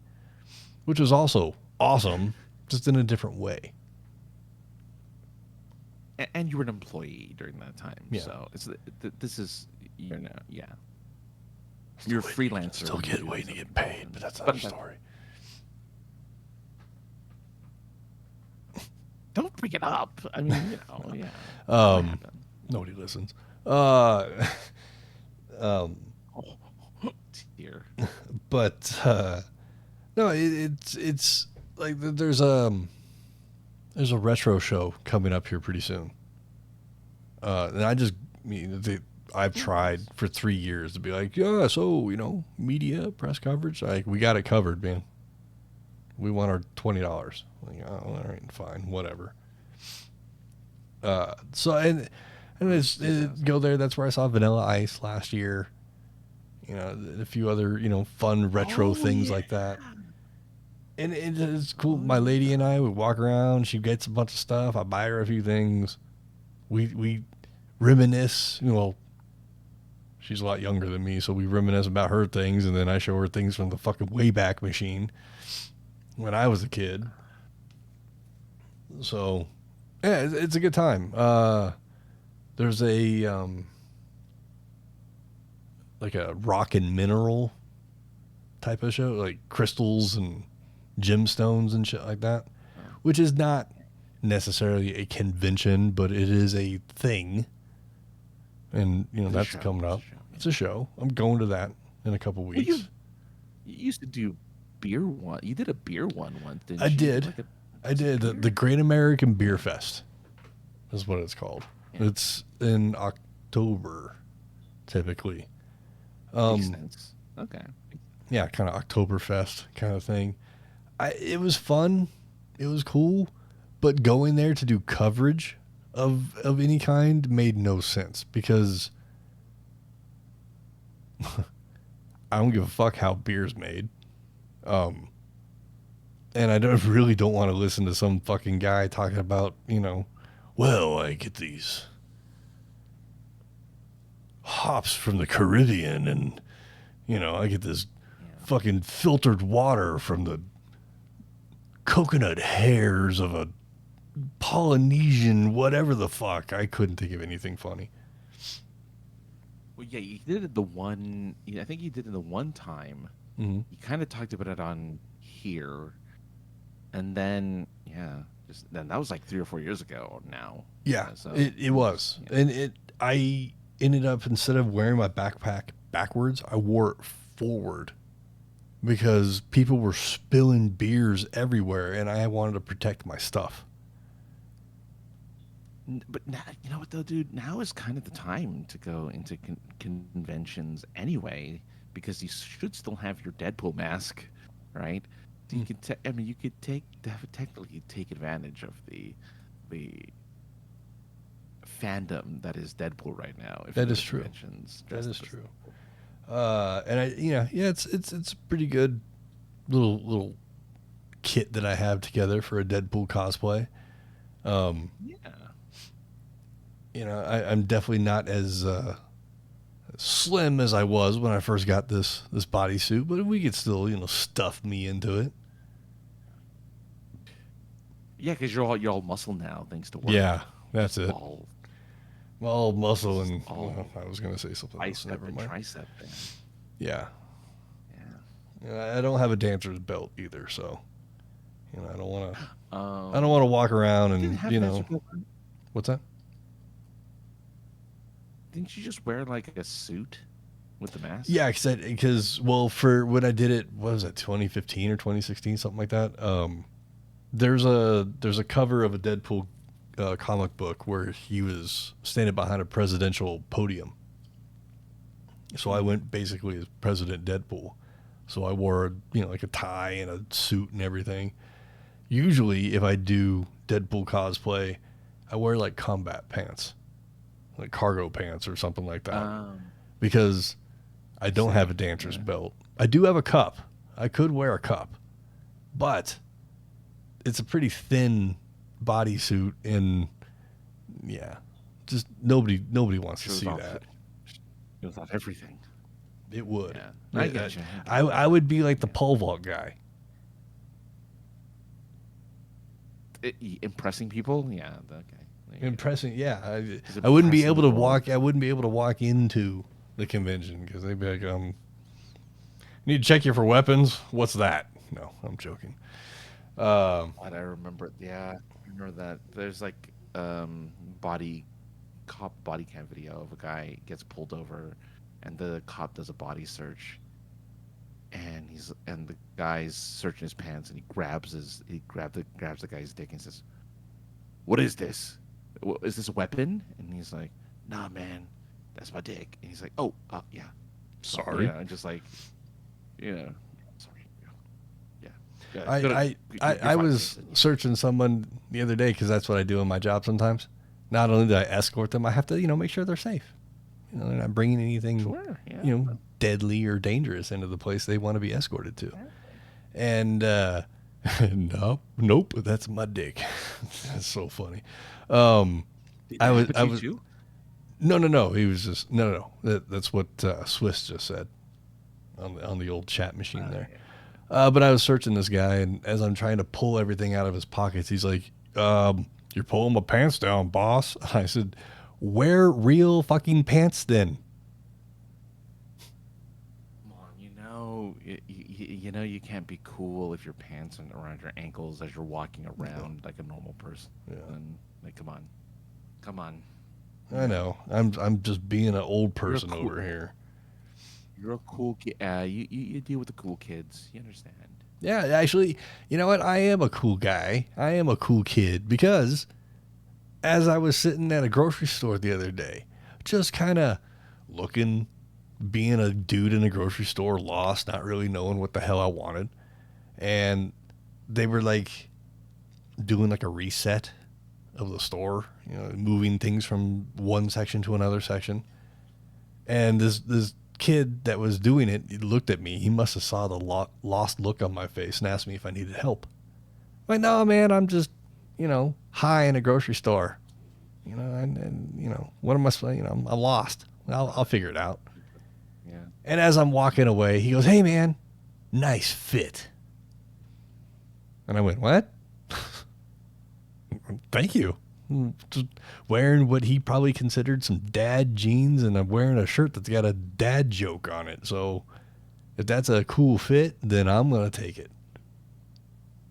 Speaker 1: which is also awesome, just in a different way.
Speaker 2: And you were an employee during that time,
Speaker 1: Yeah.
Speaker 2: so you're a freelancer.
Speaker 1: Still waiting to get paid, but that's another story.
Speaker 2: bring it up. I mean, yeah.
Speaker 1: Nobody listens. Uh,
Speaker 2: Oh, dear.
Speaker 1: but no, it's like there's a retro show coming up here pretty soon. And I've tried for 3 years to be like, yeah, so media press coverage, like we got it covered, man. We want our $20. Like, oh, all right, fine, whatever. So and go there. That's where I saw Vanilla Ice last year. A few other fun retro things like that. And it's cool. My lady and I would walk around. She gets a bunch of stuff. I buy her a few things. We reminisce. Well, she's a lot younger than me, so we reminisce about her things, and then I show her things from the fucking Wayback Machine when I was a kid. So, yeah, it's a good time. There's a like a rock and mineral type of show, like crystals and gemstones and shit like that, which is not necessarily a convention, but it is a thing. And that's coming up. It's a show. I'm going to that in a couple weeks.
Speaker 2: Well, you used to do beer one. You did a beer one once, didn't you?
Speaker 1: I did. I did. The Great American Beer Fest is what it's called. Yeah. It's in October, typically.
Speaker 2: Makes sense. Okay.
Speaker 1: Yeah, kind of Oktoberfest kind of thing. It was fun. It was cool. But going there to do coverage of any kind made no sense because I don't give a fuck how beer's made. And I really don't want to listen to some fucking guy talking about, well, I get these hops from the Caribbean and, I get this fucking filtered water from the coconut hairs of a Polynesian, whatever the fuck. I couldn't think of anything funny.
Speaker 2: Well, yeah, you did it the one. I think you did it the one time.
Speaker 1: Mm-hmm.
Speaker 2: You kind of talked about it on here, and then then that was like 3 or 4 years ago now.
Speaker 1: Yeah,
Speaker 2: so
Speaker 1: it was, and I ended up, instead of wearing my backpack backwards, I wore it forward because people were spilling beers everywhere, and I wanted to protect my stuff.
Speaker 2: But now, you know what though, dude? Now is kind of the time to go into conventions anyway, because you should still have your Deadpool mask, right? So you could, you could technically take advantage of the fandom that is Deadpool right now.
Speaker 1: That is true. That is true. And it's a pretty good little kit that I have together for a Deadpool cosplay. I'm definitely not as slim as I was when I first got this bodysuit, but we could still stuff me into it.
Speaker 2: Yeah, because you're all muscle now, thanks to work.
Speaker 1: Yeah, that's it. All muscle and I was gonna say something else.
Speaker 2: Never mind. Tricep.
Speaker 1: Yeah. I don't have a dancer's belt either, so I don't want to. I don't want to walk around and What's that?
Speaker 2: Didn't you just wear like a suit with the mask?
Speaker 1: Yeah, because for when I did it, what was that, 2015 or 2016, something like that. There's a cover of a Deadpool comic book where he was standing behind a presidential podium. So I went basically as President Deadpool. So I wore like a tie and a suit and everything. Usually, if I do Deadpool cosplay, I wear like combat pants, like cargo pants or something like that, because I don't have a dancer's belt. I do have a cup. I could wear a cup, but it's a pretty thin bodysuit, and just nobody wants to see that.
Speaker 2: Shows off everything.
Speaker 1: It would.
Speaker 2: Yeah, I get you.
Speaker 1: I would be like the pole vault guy.
Speaker 2: Impressing people, yeah. Okay.
Speaker 1: Impressing, yeah. I wouldn't be able to walk. I wouldn't be able to walk into the convention because they'd be like, "You need to check you for weapons." What's that? No, I'm joking.
Speaker 2: I remember. Yeah, remember that. There's like body cop body cam video of a guy gets pulled over, and the cop does a body search, and the guy's searching his pants, and grabs the guy's dick and says, "What is this? Is this a weapon?" And he's like, "Nah, man, that's my dick." And he's like, "Oh, yeah,
Speaker 1: Sorry.
Speaker 2: yeah," and just like, sorry, yeah. Yeah,
Speaker 1: I was searching someone the other day because that's what I do in my job sometimes. Not only do I escort them, I have to, make sure they're safe. They're not bringing anything,
Speaker 2: Sure, yeah.
Speaker 1: Deadly or dangerous into the place they want to be escorted to. And nope, that's my dick. That's so funny. I was
Speaker 2: you?
Speaker 1: No. He was just no. That's what Swiss just said on the old chat machine there.
Speaker 2: Yeah.
Speaker 1: But I was searching this guy, and as I'm trying to pull everything out of his pockets, he's like, "You're pulling my pants down, boss." And I said, "Wear real fucking pants then."
Speaker 2: Come on, you can't be cool if your pants are around your ankles as you're walking around like a normal person.
Speaker 1: Yeah.
Speaker 2: And like, come on.
Speaker 1: I know. I'm just being an old person
Speaker 2: cool-
Speaker 1: over here.
Speaker 2: You're a cool kid. You deal with the cool kids. You understand?
Speaker 1: Yeah, actually, you know what? I am a cool guy. I am a cool kid because as I was sitting at a grocery store the other day, just kind of looking, being a dude in a grocery store, lost, not really knowing what the hell I wanted. And they were like doing like a reset of the store, moving things from one section to another section. And this kid that was doing it, he looked at me. He must have saw the lost look on my face and asked me if I needed help. I'm like, no, man, I'm just, high in a grocery store. And what am I supposed? I'm lost. I'll figure it out.
Speaker 2: Yeah.
Speaker 1: And as I'm walking away, he goes, "Hey, man, nice fit." And I went, "What?" "Thank you." Just wearing what he probably considered some dad jeans, and I'm wearing a shirt that's got a dad joke on it. So if that's a cool fit, then I'm going to take it.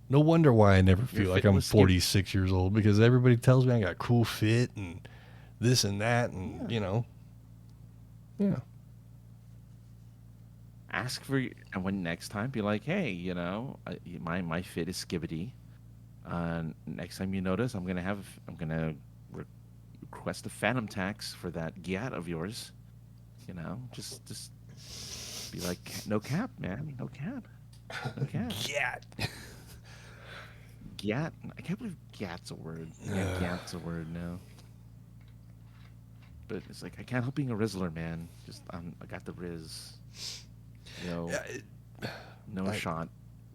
Speaker 1: No wonder why I never feel like I'm 46 years old, because everybody tells me I got cool fit and this and that, and, yeah.
Speaker 2: Ask for, and when next time, be like, "Hey, my fit is skibbity. Next time you notice, I'm gonna request a phantom tax for that gyat of yours. Just be like, no cap, man, no cap.
Speaker 1: Gyat.
Speaker 2: Gyat. I can't believe gyat's a word. Yeah, gyat's a word now. But it's like, I can't help being a Rizzler, man. Just I got the Riz. No shot.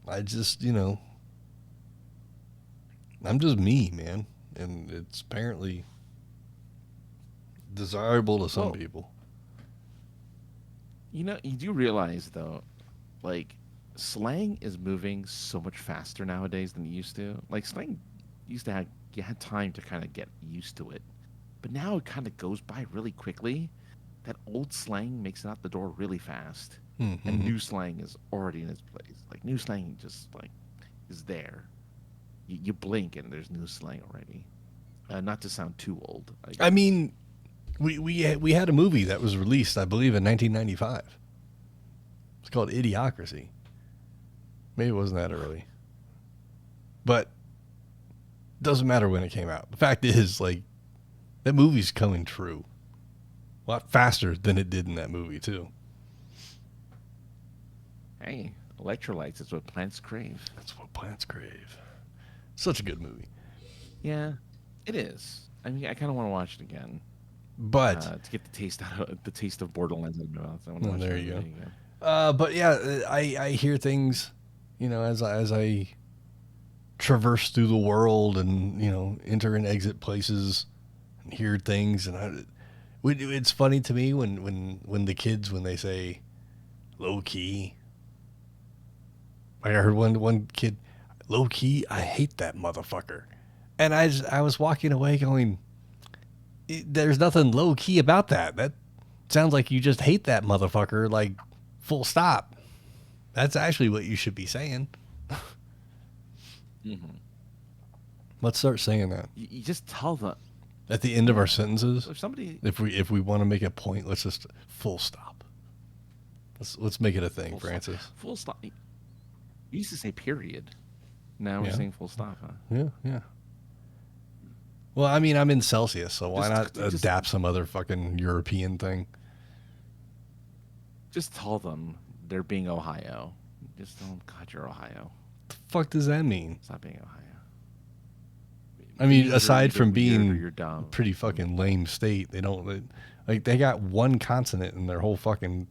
Speaker 1: I just, I'm just me, man. And it's apparently desirable to some people.
Speaker 2: You do realize, though, like, slang is moving so much faster nowadays than it used to. Like, slang used to you had time to kind of get used to it. But now it kind of goes by really quickly. That old slang makes it out the door really fast.
Speaker 1: Mm-hmm.
Speaker 2: And new slang is already in its place. Like, new slang just, like, is there. You blink and there's new slang already. Not to sound too old.
Speaker 1: I mean, we had a movie that was released, I believe, in 1995. It's called Idiocracy. Maybe it wasn't that early. But doesn't matter when it came out. The fact is, like, that movie's coming true. A lot faster than it did in that movie, too.
Speaker 2: Hey, electrolytes is what plants crave.
Speaker 1: That's what plants crave. Such a good movie.
Speaker 2: Yeah, it is. I mean, I kind of want to watch it again.
Speaker 1: But
Speaker 2: to get the taste of Borderlands in my mouth. I want to watch
Speaker 1: there
Speaker 2: it
Speaker 1: you go.
Speaker 2: again.
Speaker 1: But yeah, I hear things, as I traverse through the world and enter and exit places and hear things, and it's funny to me when the kids, when they say low key. Like, I heard one kid, "Low key, I hate that motherfucker," and I was walking away going, "There's nothing low key about that. That sounds like you just hate that motherfucker, like, full stop. That's actually what you should be saying."
Speaker 2: Mm-hmm.
Speaker 1: Let's start saying that
Speaker 2: You just tell them.
Speaker 1: at the end of our sentences.
Speaker 2: If somebody
Speaker 1: If we want to make a point, let's just full stop. Let's make it a thing,
Speaker 2: full
Speaker 1: Francis.
Speaker 2: stop, full stop. You used to say period. Now we're
Speaker 1: Yeah.
Speaker 2: saying full stop, huh?
Speaker 1: Yeah. Well, I mean, I'm in Celsius, so why not
Speaker 2: Just
Speaker 1: adapt some other fucking European thing?
Speaker 2: just tell them they're being Ohio. Just tell them, God, you're Ohio.
Speaker 1: The fuck does that mean?
Speaker 2: Stop being Ohio.
Speaker 1: I mean,
Speaker 2: Either
Speaker 1: aside from
Speaker 2: you're weird or
Speaker 1: being
Speaker 2: you're dumb.
Speaker 1: a pretty fucking lame state, they got one consonant in their whole fucking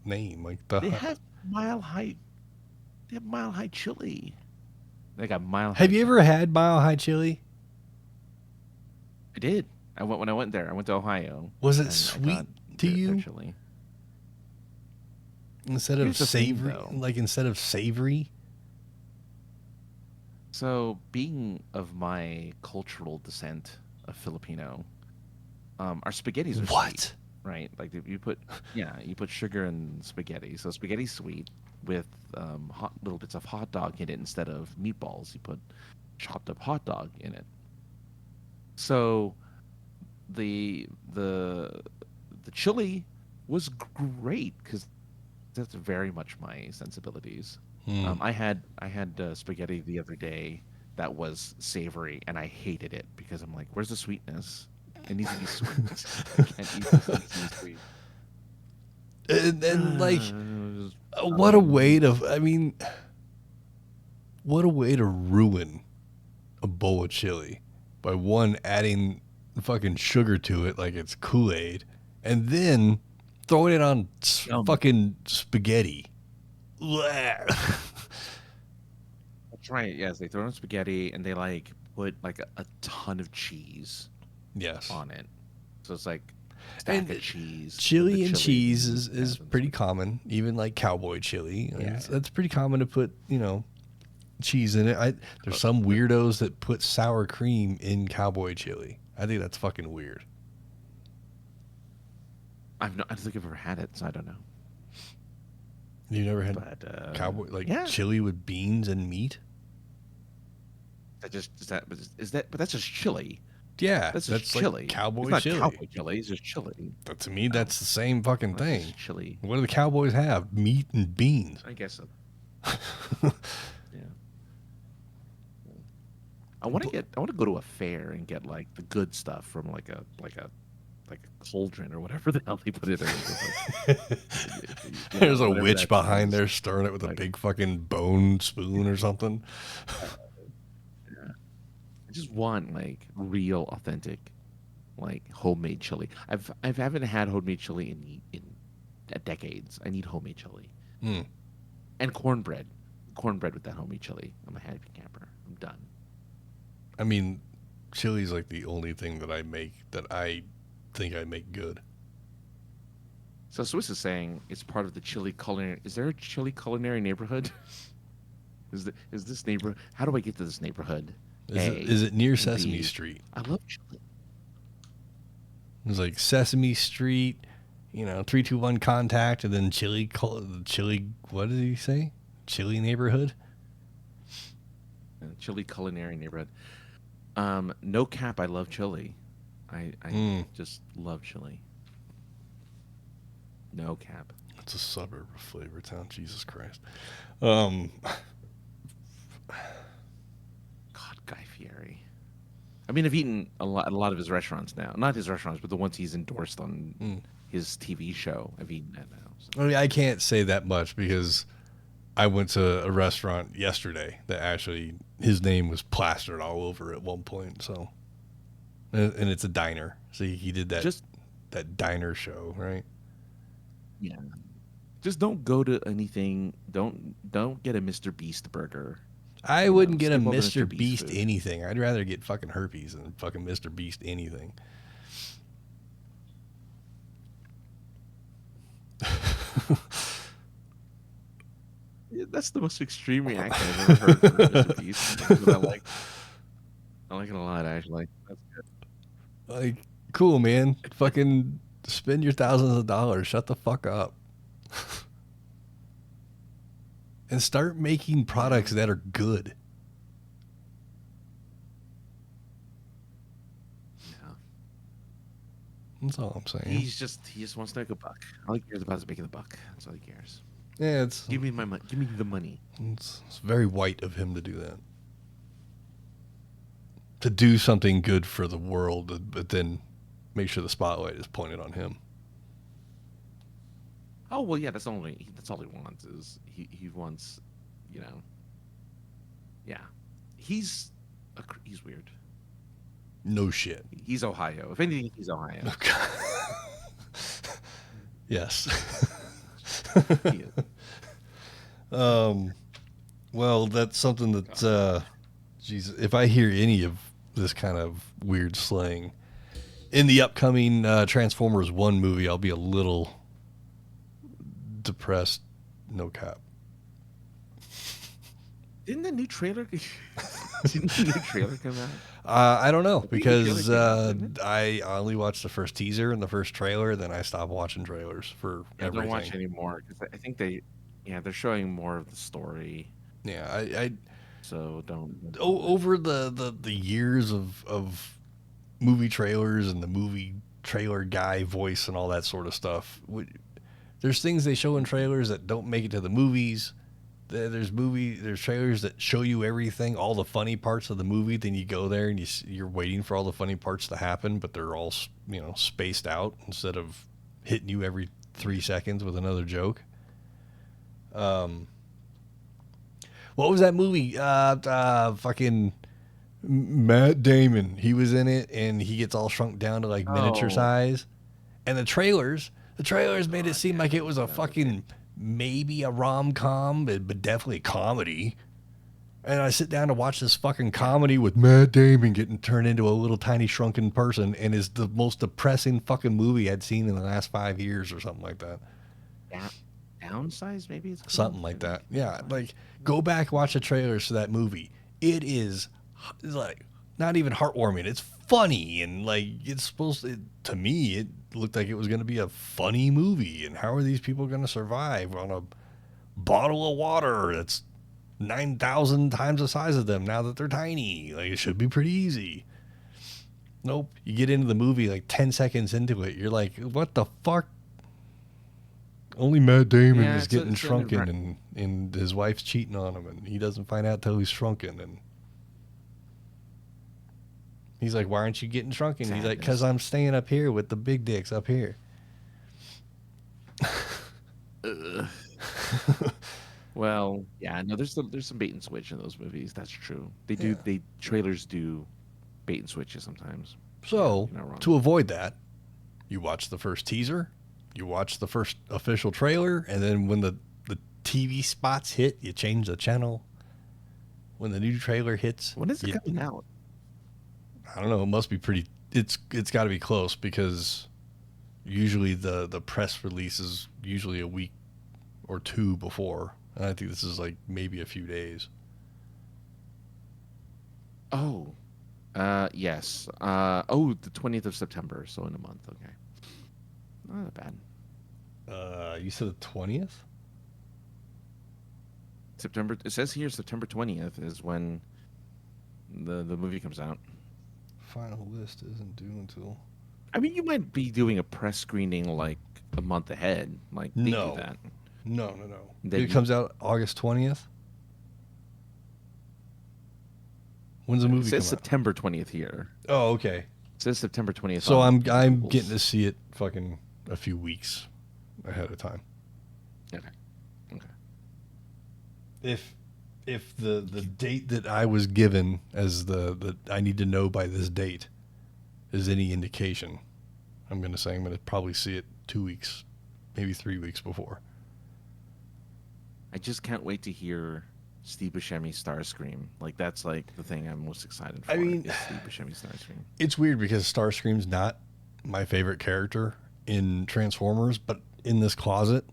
Speaker 1: name. Like
Speaker 2: They have mile high. They have mile high chili. They got mile.
Speaker 1: Have
Speaker 2: high
Speaker 1: you ever had Mile High Chili?
Speaker 2: I did. When I went there. I went to Ohio.
Speaker 1: Was it
Speaker 2: and I
Speaker 1: sweet
Speaker 2: got
Speaker 1: to
Speaker 2: their
Speaker 1: you
Speaker 2: chili.
Speaker 1: instead of
Speaker 2: Here's the thing,
Speaker 1: savory?
Speaker 2: though.
Speaker 1: Instead of savory?
Speaker 2: So, being of my cultural descent of Filipino, our spaghettis are
Speaker 1: What?
Speaker 2: sweet, right? Like if you put sugar in spaghetti. So spaghetti's sweet with little bits of hot dog in it instead of meatballs. You put chopped up hot dog in it. So the chili was great because that's very much my sensibilities. I had spaghetti the other day that was savory, and I hated it because I'm like, "Where's the sweetness? It needs to be sweet. I can't eat this. It needs to be sweet."
Speaker 1: And then what a way to ruin a bowl of chili by one adding fucking sugar to it like it's Kool-Aid, and then throwing it on fucking spaghetti.
Speaker 2: That's right. Yes, they throw in spaghetti and they put a ton of cheese.
Speaker 1: Yes.
Speaker 2: On it, so it's like stack of cheese.
Speaker 1: Chili and cheese is pretty common, even like cowboy chili.
Speaker 2: Yeah.
Speaker 1: That's pretty common to put cheese in it. There's some weirdos that put sour cream in cowboy chili. I think that's fucking weird.
Speaker 2: I don't think I've ever had it, so I don't know.
Speaker 1: You never had cowboy chili with beans and meat?
Speaker 2: But that's just chili.
Speaker 1: Yeah,
Speaker 2: that's chili.
Speaker 1: Like cowboy
Speaker 2: it's not
Speaker 1: chili.
Speaker 2: Cowboy chili. It's just chili.
Speaker 1: But to me, that's the same fucking thing.
Speaker 2: Chili.
Speaker 1: What do the cowboys have? Meat and beans.
Speaker 2: I guess so. Yeah. I want to go to a fair and get the good stuff from like a cauldron or whatever the hell they put it in.
Speaker 1: There's a witch behind there stirring it with a big fucking bone spoon or something.
Speaker 2: I just want real authentic homemade chili. I haven't had homemade chili in decades. I need homemade chili. And cornbread with that homemade chili. I'm a happy camper. I'm done.
Speaker 1: I mean, chili's like the only thing that I make that I think I make good.
Speaker 2: So Swiss is saying it's part of the chili culinary. Is there a chili culinary neighborhood? Is this neighborhood? How do I get to this neighborhood?
Speaker 1: Is it near Sesame Street?
Speaker 2: I love chili.
Speaker 1: It's like Sesame Street, 321 Contact, and then chili. What did he say? Chili neighborhood.
Speaker 2: Chili culinary neighborhood. No cap. I love chili. I just love chili. No cap.
Speaker 1: It's a suburb of Flavortown. Jesus Christ.
Speaker 2: Guy Fieri. I mean, I've eaten a lot of his restaurants now. Not his restaurants, but the ones he's endorsed on his TV show. I've eaten that now. So.
Speaker 1: I mean, I can't say that much because I went to a restaurant yesterday that actually his name was plastered all over at one point. So, and it's a diner. So he did that diner show, right?
Speaker 2: Yeah. Just don't go to anything. Don't get a Mr. Beast burger.
Speaker 1: I wouldn't get a Mr. Beast anything. I'd rather get fucking herpes than fucking Mr. Beast anything.
Speaker 2: That's the most extreme reaction I've ever heard from Mr. Beast. I like it a lot, actually. That's good.
Speaker 1: Cool, man. Fucking spend your thousands of dollars. Shut the fuck up. And start making products that are good. That's all I'm saying.
Speaker 2: he just wants to make a buck. All he cares about is making the buck. That's all he cares.
Speaker 1: Yeah, it's
Speaker 2: Give me my money. Give me the money.
Speaker 1: it's very white of him to do that. To do something good for the world, but then make sure the spotlight is pointed on him.
Speaker 2: Oh well, yeah. That's all he wants is he wants, you know. Yeah, he's weird.
Speaker 1: No shit.
Speaker 2: He's Ohio. If anything, he's Ohio.
Speaker 1: Yes.
Speaker 2: He is.
Speaker 1: Well, that's something that, Jesus, if I hear any of this kind of weird slang in the upcoming Transformers 1 movie, I'll be a little depressed. No cap.
Speaker 2: Didn't the new trailer come out?
Speaker 1: I don't know, because
Speaker 2: didn't
Speaker 1: I only watched the first teaser and the first trailer, then I stopped watching trailers for everything.
Speaker 2: Don't watch anymore because I think they're showing more of the story.
Speaker 1: Yeah, I
Speaker 2: So don't.
Speaker 1: over the years of movie trailers and the movie trailer guy voice and all that sort of stuff, there's things they show in trailers that don't make it to the movies. There's trailers that show you everything, all the funny parts of the movie. Then you go there and you're waiting for all the funny parts to happen, but they're all, spaced out instead of hitting you every 3 seconds with another joke. What was that movie? Fucking Matt Damon. He was in it, and he gets all shrunk down to like miniature size. And the trailers made it seem like it was a fucking maybe a rom-com, but definitely a comedy. And I sit down to watch this fucking comedy with Matt Damon getting turned into a little tiny shrunken person, and is the most depressing fucking movie I'd seen in the last 5 years or something like that.
Speaker 2: Downsize, maybe it's
Speaker 1: something like that. Yeah, like go back, watch the trailers to that movie. It's like not even heartwarming. It's funny, and like it's supposed to me, it looked like it was going to be a funny movie. And how are these people going to survive on a bottle of water that's 9,000 times the size of them now that they're tiny? Like, it should be pretty easy. Nope. You get into the movie like 10 seconds into it, you're like, what the fuck? Only Matt Damon is getting shrunken, and his wife's cheating on him, and he doesn't find out till he's shrunken. And he's like, why aren't you getting shrunken? He's like, because I'm staying up here with the big dicks up here.
Speaker 2: Well, yeah, no, there's some bait and switch in those movies. That's true. Trailers do bait and switches sometimes.
Speaker 1: So, to avoid that, you watch the first teaser, you watch the first official trailer, and then when the TV spots hit, you change the channel. When the new trailer hits,
Speaker 2: when is it coming out?
Speaker 1: I don't know. It must be pretty. It's got to be close, because usually the press release is usually a week or two before, and I think this is like maybe a few days.
Speaker 2: Oh, yes. The 20th of September, so in a month. Okay, not that bad.
Speaker 1: You said the 20th?
Speaker 2: September. It says here September 20th is when the movie comes out.
Speaker 1: Final list isn't due until...
Speaker 2: I mean, you might be doing a press screening like a month ahead. Like, they do that.
Speaker 1: No. It comes out August 20th? When's the movie come out?
Speaker 2: It says September 20th here.
Speaker 1: Oh, okay.
Speaker 2: It says September 20th.
Speaker 1: So I'm getting to see it fucking a few weeks ahead of time.
Speaker 2: Okay.
Speaker 1: If the date that I was given as the I need to know by this date is any indication, I'm going to probably see it 2 weeks, maybe 3 weeks before.
Speaker 2: I just can't wait to hear Steve Buscemi's Starscream. Like, that's like the thing I'm most excited for.
Speaker 1: I mean,
Speaker 2: Steve Buscemi's Starscream.
Speaker 1: It's weird because Starscream's not my favorite character in Transformers, but in this closet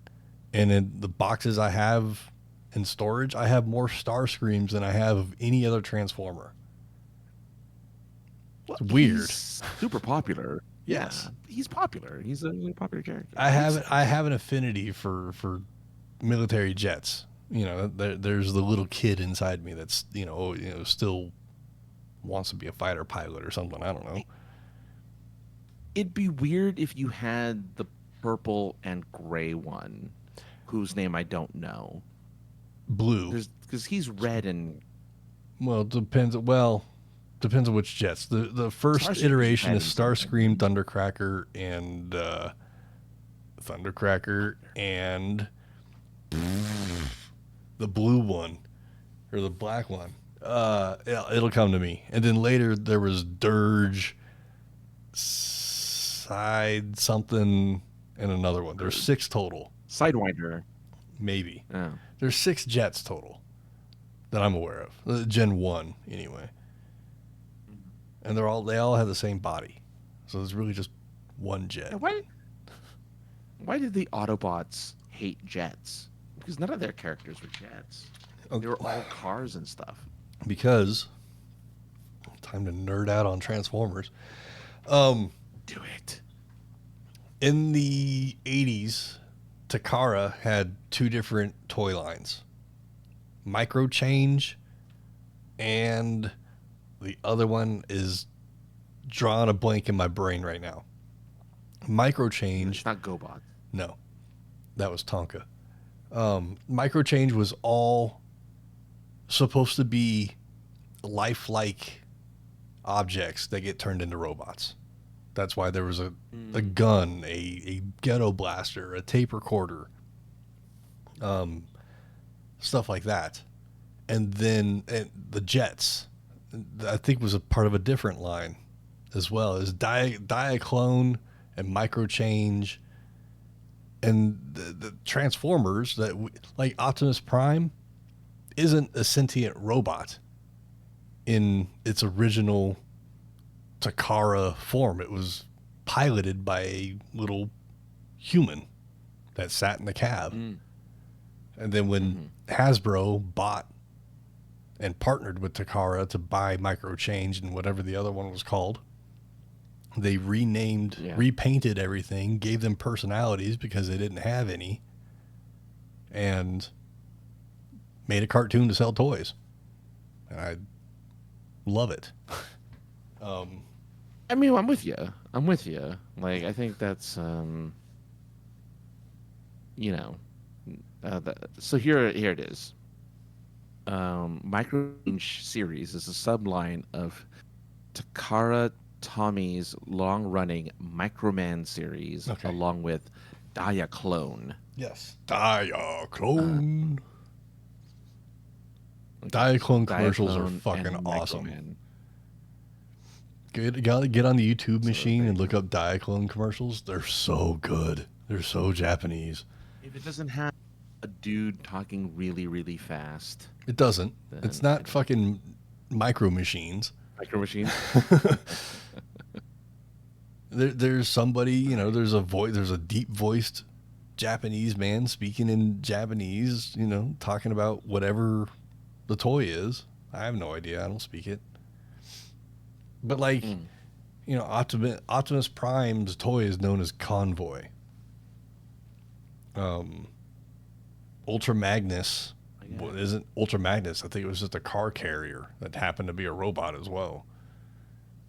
Speaker 1: and in the boxes I have in storage, I have more Starscreams than I have of any other Transformer. It's weird.
Speaker 2: He's super popular.
Speaker 1: Yes.
Speaker 2: Yeah, he's popular. He's a really popular character.
Speaker 1: I have an affinity for military jets. There's the little kid inside me that's still wants to be a fighter pilot or something. I don't know.
Speaker 2: It'd be weird if you had the purple and gray one, whose name I don't know.
Speaker 1: Blue.
Speaker 2: Because he's red and
Speaker 1: Well, it depends. Well, depends on which jets. The first
Speaker 2: Starscream's
Speaker 1: iteration
Speaker 2: red
Speaker 1: is
Speaker 2: and something.
Speaker 1: Starscream, Thundercracker, and the blue one or the black one. It'll come to me. And then later there was Dirge, Side something, and another one. There's 6 total.
Speaker 2: Sidewinder.
Speaker 1: Maybe.
Speaker 2: Oh.
Speaker 1: There's 6 jets total that I'm aware of. Gen 1 anyway. And they all have the same body. So it's really just one jet.
Speaker 2: Yeah, why did the Autobots hate jets? Because none of their characters were jets. They were all cars and stuff.
Speaker 1: Because time to nerd out on Transformers.
Speaker 2: Do it.
Speaker 1: In the 80s, Takara had 2 different toy lines. Micro Change, and the other one is drawing a blank in my brain right now. Micro Change.
Speaker 2: It's not GoBot.
Speaker 1: No, that was Tonka. Micro Change was all supposed to be lifelike objects that get turned into robots. That's why there was a gun, a ghetto blaster, a tape recorder, stuff like that. And then the jets, I think, was a part of a different line as well as Diaclone and Micro Change. And the Transformers, like Optimus Prime, isn't a sentient robot in its original Takara form. It was piloted by a little human that sat in the cab. And then when Hasbro bought and partnered with Takara to buy Micro Change and whatever the other one was called, they repainted everything, gave them personalities because they didn't have any, and made a cartoon to sell toys. And I love it.
Speaker 2: I mean, I'm with you. Like, I think that's, so here it is. Micro Change series is a subline of Takara Tommy's long-running Microman series, along with Diaclone.
Speaker 1: Yes, Diaclone. Diaclone commercials are fucking awesome. Get on the YouTube machine and look up Diaclone commercials. They're so good. They're so Japanese.
Speaker 2: If it doesn't have a dude talking really, really fast,
Speaker 1: it doesn't. It's not fucking Micro Machines.
Speaker 2: Micro Machines.
Speaker 1: There's somebody, there's a deep voiced Japanese man speaking in Japanese, talking about whatever the toy is. I have no idea. I don't speak it. But Optimus Prime's toy is known as Convoy. Ultra Magnus isn't Ultra Magnus. I think it was just a car carrier that happened to be a robot as well.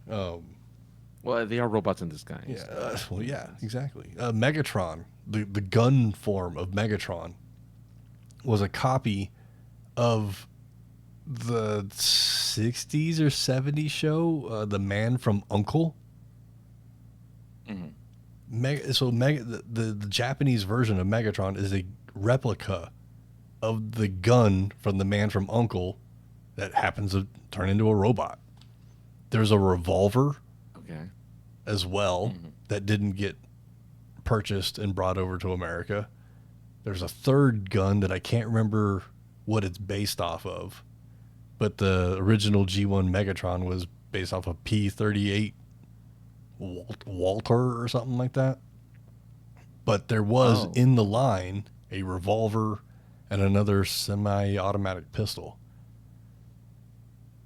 Speaker 2: Well, they are robots in disguise.
Speaker 1: Yeah. Yeah, exactly. Megatron, the gun form of Megatron, was a copy of the 60s or 70s show, The Man from U.N.C.L.E. The Japanese version of Megatron is a replica of the gun from The Man from U.N.C.L.E. that happens to turn into a robot. There's a revolver as well that didn't get purchased and brought over to America. There's a third gun that I can't remember what it's based off of, but the original G1 Megatron was based off of P-38 Walter or something like that. But there was in the line a revolver and another semi-automatic pistol.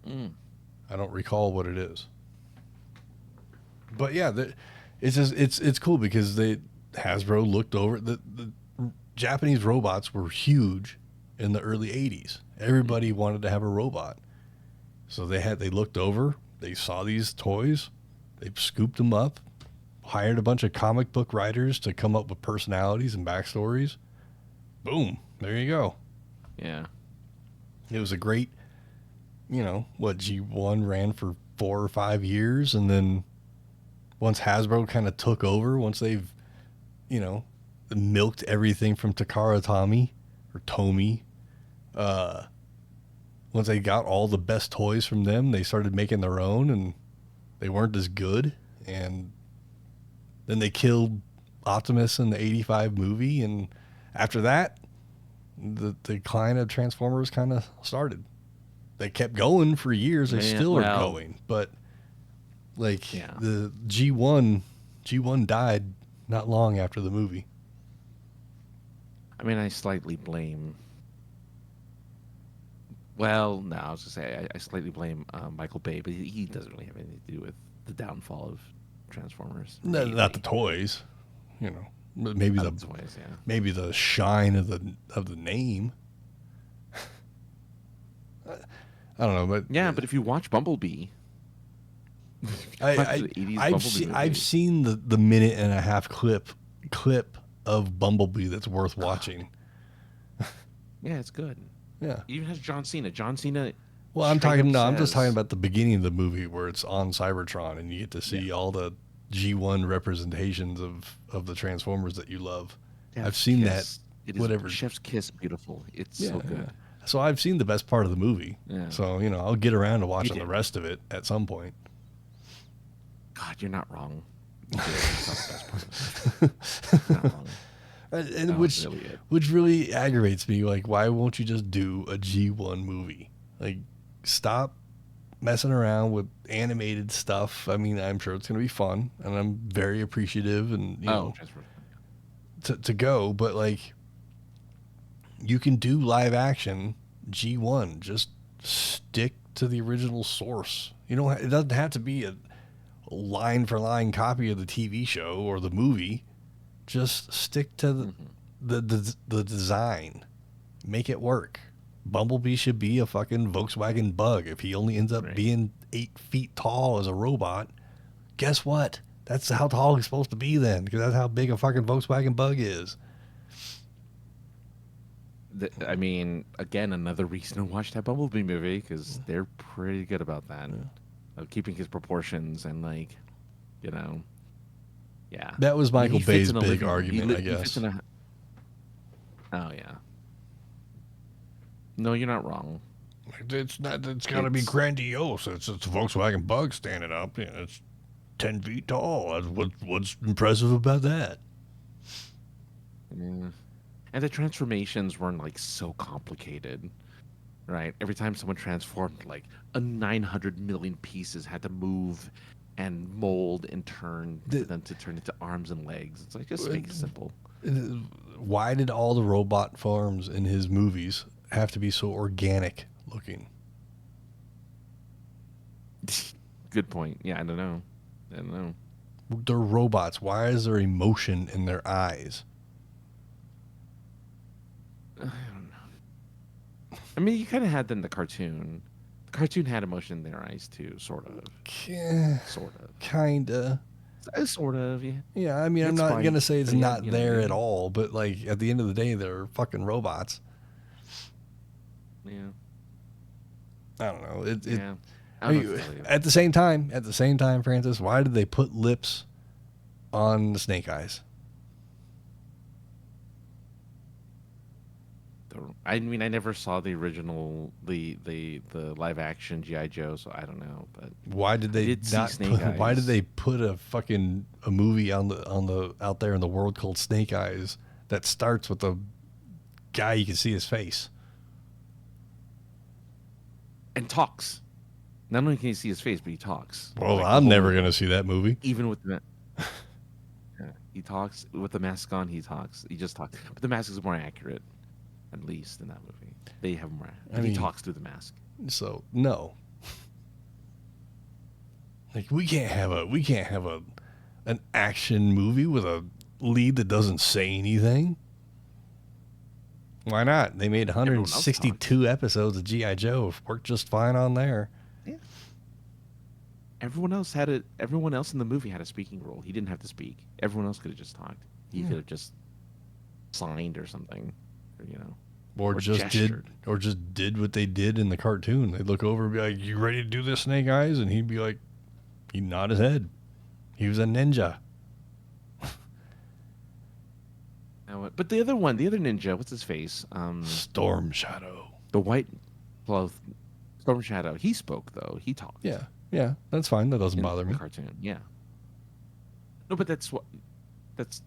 Speaker 1: I don't recall what it is. But yeah, it's cool because Hasbro looked over the Japanese robots were huge in the early 80s. Everybody wanted to have a robot. So they looked over, they saw these toys, they scooped them up, hired a bunch of comic book writers to come up with personalities and backstories. Boom. There you go.
Speaker 2: Yeah.
Speaker 1: It was a great, G1 ran for 4 or 5 years. And then once Hasbro kind of took over, once they've, milked everything from Takara Tomy, once they got all the best toys from them, they started making their own, and they weren't as good. And then they killed Optimus in the 85 movie. And after that, the decline of Transformers kind of started. They kept going for years. They still are going. But, the G1 died not long after the movie.
Speaker 2: I mean, I slightly blame... Well, no, I was going to say, I slightly blame Michael Bay, but he doesn't really have anything to do with the downfall of Transformers.
Speaker 1: No, not the toys, maybe the
Speaker 2: toys, yeah.
Speaker 1: Maybe the shine of the name. I don't know, but
Speaker 2: yeah, but if you watch Bumblebee,
Speaker 1: I've seen the minute and a half clip of Bumblebee that's worth watching.
Speaker 2: Yeah, it's good.
Speaker 1: Yeah,
Speaker 2: it even has John Cena. John Cena.
Speaker 1: Well, I'm just talking about the beginning of the movie where it's on Cybertron and you get to see all the G1 representations of the Transformers that you love.
Speaker 2: Yeah,
Speaker 1: I've seen that.
Speaker 2: It is
Speaker 1: whatever.
Speaker 2: Chef's Kiss, beautiful. It's so good.
Speaker 1: Yeah. So I've seen the best part of the movie. Yeah. So I'll get around to watching the rest of it at some point.
Speaker 2: God, you're not wrong. Not wrong.
Speaker 1: And which really aggravates me. Like, why won't you just do a G1 movie? Like, stop messing around with animated stuff. I mean, I'm sure it's going to be fun, and I'm very appreciative, and to go. But like, you can do live action G1. Just stick to the original source. It doesn't have to be a line for line copy of the TV show or the movie. Just stick to the design. Make it work. Bumblebee should be a fucking Volkswagen Bug. If he only ends up being 8 feet tall as a robot, guess what? That's how tall he's supposed to be then, because that's how big a fucking Volkswagen Bug is.
Speaker 2: I mean, again, another reason to watch that Bumblebee movie, because they're pretty good about that. Of keeping his proportions and, yeah.
Speaker 1: That was Michael Bay's big argument, I guess.
Speaker 2: Oh, yeah. No, you're not wrong.
Speaker 1: It's got to be grandiose. It's a Volkswagen Bug standing up. It's 10 feet tall. What's impressive about that?
Speaker 2: Yeah. And the transformations weren't so complicated, right? Every time someone transformed, 900 million pieces had to move and mold and turn for them to turn into arms and legs. It's just make it simple.
Speaker 1: Why did all the robot forms in his movies have to be so organic looking?
Speaker 2: Good point. Yeah, I don't know.
Speaker 1: They're robots. Why is there emotion in their eyes?
Speaker 2: I don't know. I mean, you kind of had that in the cartoon. The cartoon had emotion in their eyes too, sort of.
Speaker 1: Yeah,
Speaker 2: sort of.
Speaker 1: Kinda.
Speaker 2: Sort of, yeah.
Speaker 1: Yeah, I mean, I'm not going to say it's not there at all, but at the end of the day, they're fucking robots.
Speaker 2: Yeah.
Speaker 1: I don't know.
Speaker 2: Yeah.
Speaker 1: At the same time, Francis, why did they put lips on the snake eyes?
Speaker 2: I mean, I never saw the original, the live action G.I. Joe, so I don't know. But
Speaker 1: why did they why did they put a movie out there in the world called Snake Eyes that starts with a guy you can see his face
Speaker 2: and talks? Not only can you see his face, but he talks.
Speaker 1: Well, I'm never gonna see that movie.
Speaker 2: Even with the he talks with the mask on. He talks. He just talks, but the mask is more accurate. At least in that movie, they have more. He talks through the mask.
Speaker 1: So no, we can't have an action movie with a lead that doesn't say anything. Why not? They made 162 episodes of G.I. Joe. Worked just fine on there.
Speaker 2: Yeah. everyone else in the movie had a speaking role. He didn't have to speak. Everyone else could have just talked. He could have just signed or something,
Speaker 1: or just
Speaker 2: gestured.
Speaker 1: did what they did in the cartoon. They'd look over and be like, "You ready to do this, Snake Eyes?" And he'd be like, he'd nod his head. He was a ninja.
Speaker 2: But the other ninja, what's his face?
Speaker 1: Storm Shadow.
Speaker 2: The white cloth Storm Shadow. He spoke though. He talked.
Speaker 1: Yeah, that's fine. That doesn't bother me.
Speaker 2: Cartoon, yeah. No, but that's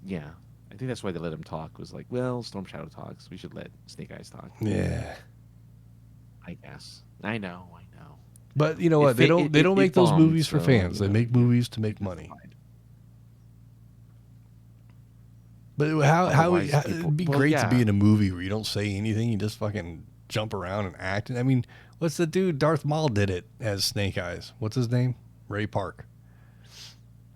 Speaker 2: yeah. I think that's why they let him talk. Was like, well, Storm Shadow talks. We should let Snake Eyes talk.
Speaker 1: Yeah.
Speaker 2: I guess. I know.
Speaker 1: But you know what? They don't make those movies for fans. They make movies to make money. But how it'd be great to be in a movie where you don't say anything, you just fucking jump around and act. I mean, what's the dude? Darth Maul did it as Snake Eyes. What's his name? Ray Park.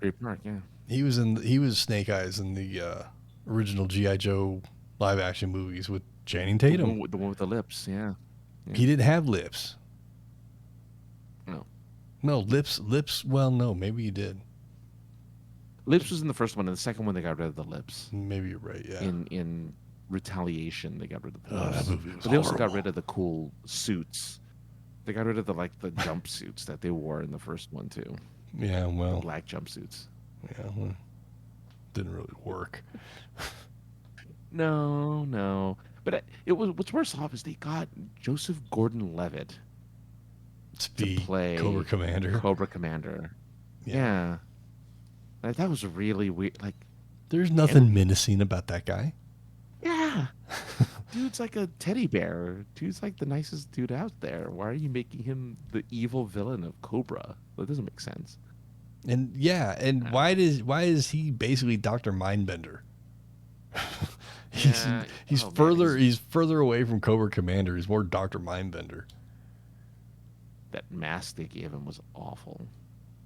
Speaker 2: Ray Park, yeah.
Speaker 1: He was Snake Eyes in the original G.I. Joe live action movies with Channing Tatum.
Speaker 2: The one with the lips, yeah.
Speaker 1: He didn't have lips. No, lips. Well, no, maybe he did.
Speaker 2: Lips was in the first one, and the second one they got rid of the lips.
Speaker 1: Maybe you're right. Yeah.
Speaker 2: In Retaliation, they got rid of the lips.
Speaker 1: That movie was
Speaker 2: but they also got rid of the cool suits. They got rid of the jumpsuits that they wore in the first one too.
Speaker 1: Yeah, well,
Speaker 2: the black jumpsuits.
Speaker 1: Yeah, well, didn't really work.
Speaker 2: No. But it was what's worse off is they got Joseph Gordon-Levitt to play
Speaker 1: Cobra Commander.
Speaker 2: Yeah. That was really weird. Like,
Speaker 1: there's nothing menacing about that guy.
Speaker 2: Yeah. Dude's like a teddy bear. Dude's like the nicest dude out there. Why are you making him the evil villain of Cobra? That doesn't make sense.
Speaker 1: And why is he basically Dr. Mindbender? he's further away from Cobra Commander. He's more Dr. Mindbender.
Speaker 2: That mask they gave him was awful.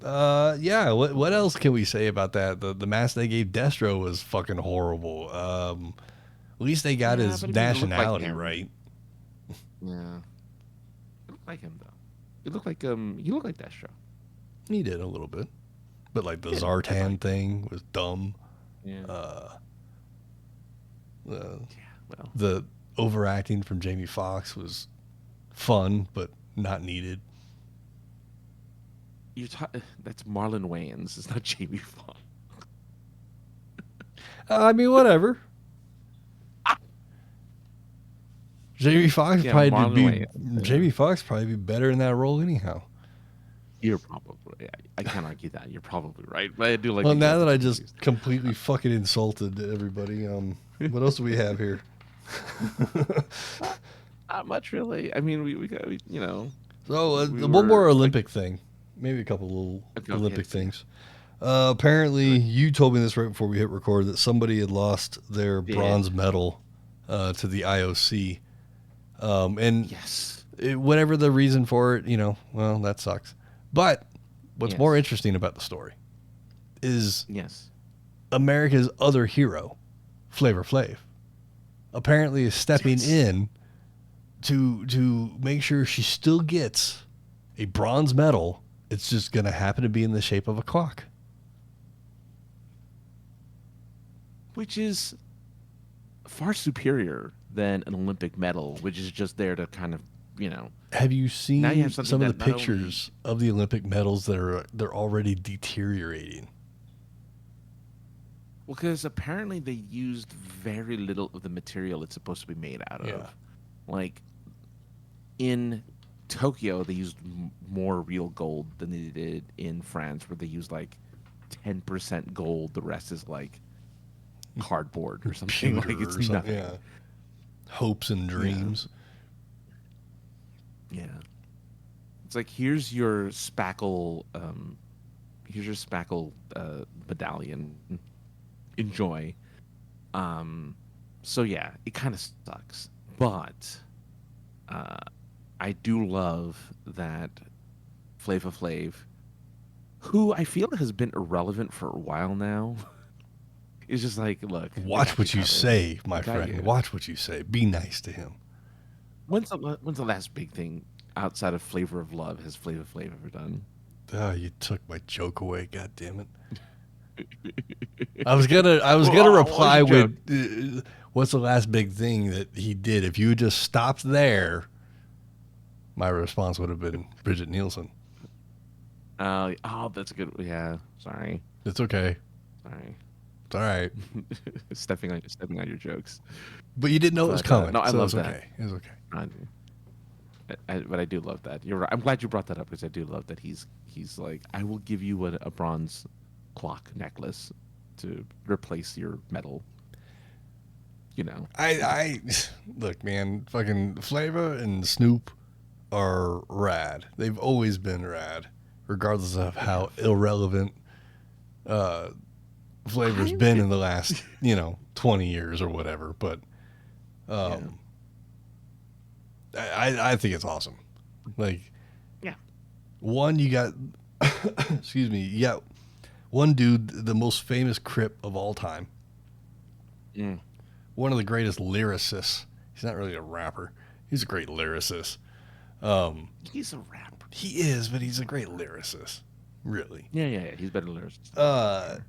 Speaker 1: Yeah. What else can we say about that? The mask they gave Destro was fucking horrible. At least they got his nationality right.
Speaker 2: Yeah. It looked like him though. It looked like he looked like Destro.
Speaker 1: He did a little bit, but like the Zartan thing was dumb.
Speaker 2: Yeah.
Speaker 1: The overacting from Jamie Foxx was fun, but not needed.
Speaker 2: That's Marlon Wayans. It's not Jamie Foxx.
Speaker 1: I mean, whatever. Jamie Foxx Jamie Foxx probably be better in that role anyhow.
Speaker 2: You're probably. I can't argue that. You're probably right. But I do like.
Speaker 1: Well, now that I just completely fucking insulted everybody, what else do we have here?
Speaker 2: Not much, really. I mean, we got
Speaker 1: So one more Olympic thing, maybe a couple little Olympic things. Apparently, you told me this right before we hit record that somebody had lost their bronze medal to the IOC, and
Speaker 2: yes,
Speaker 1: whatever the reason for it, well, that sucks. But what's more interesting about the story is America's other hero, Flava Flav, apparently is stepping in to make sure she still gets a bronze medal. It's just going to happen to be in the shape of a clock.
Speaker 2: Which is far superior than an Olympic medal, which is just there to kind of,
Speaker 1: Have you seen some of the pictures of the Olympic medals that they're already deteriorating?
Speaker 2: Well, because apparently they used very little of the material it's supposed to be made out of.
Speaker 1: Yeah.
Speaker 2: Like, in Tokyo, they used more real gold than they did in France, where they used like 10% gold. The rest is like cardboard or something. Like it's nothing.
Speaker 1: Yeah. Hopes and dreams.
Speaker 2: Yeah. It's like, here's your spackle medallion. Enjoy. So yeah, it kind of sucks, but I do love that Flava Flav, who I feel has been irrelevant for a while now, is just like, look.
Speaker 1: Watch what you say, my friend. Watch what you say. Be nice to him.
Speaker 2: When's the last big thing outside of Flavor of Love has Flava Flav ever done?
Speaker 1: You took my joke away. God damn it. I was gonna reply with, "What's the last big thing that he did?" If you just stopped there, my response would have been Bridget Nielsen.
Speaker 2: Oh, that's a good. Yeah, sorry.
Speaker 1: It's okay.
Speaker 2: Sorry.
Speaker 1: It's all right.
Speaker 2: stepping on your jokes.
Speaker 1: But you didn't know it was coming.
Speaker 2: No, I
Speaker 1: so
Speaker 2: love
Speaker 1: it's
Speaker 2: that.
Speaker 1: Okay. It's okay.
Speaker 2: But I do love that. You're right. I'm glad you brought that up because I do love that he's like, I will give you a bronze clock necklace to replace your metal. You know.
Speaker 1: I look, man. Fucking Flava and Snoop are rad. They've always been rad, regardless of how irrelevant Flavor's been in the last 20 years or whatever. But I think it's awesome. Like,
Speaker 2: yeah.
Speaker 1: One, you got, excuse me, you got one dude, the most famous Crip of all time. One of the greatest lyricists. He's not really a rapper. He's a great lyricist.
Speaker 2: He's a rapper.
Speaker 1: He is, but he's a great lyricist. Really.
Speaker 2: Yeah. He's better lyricist.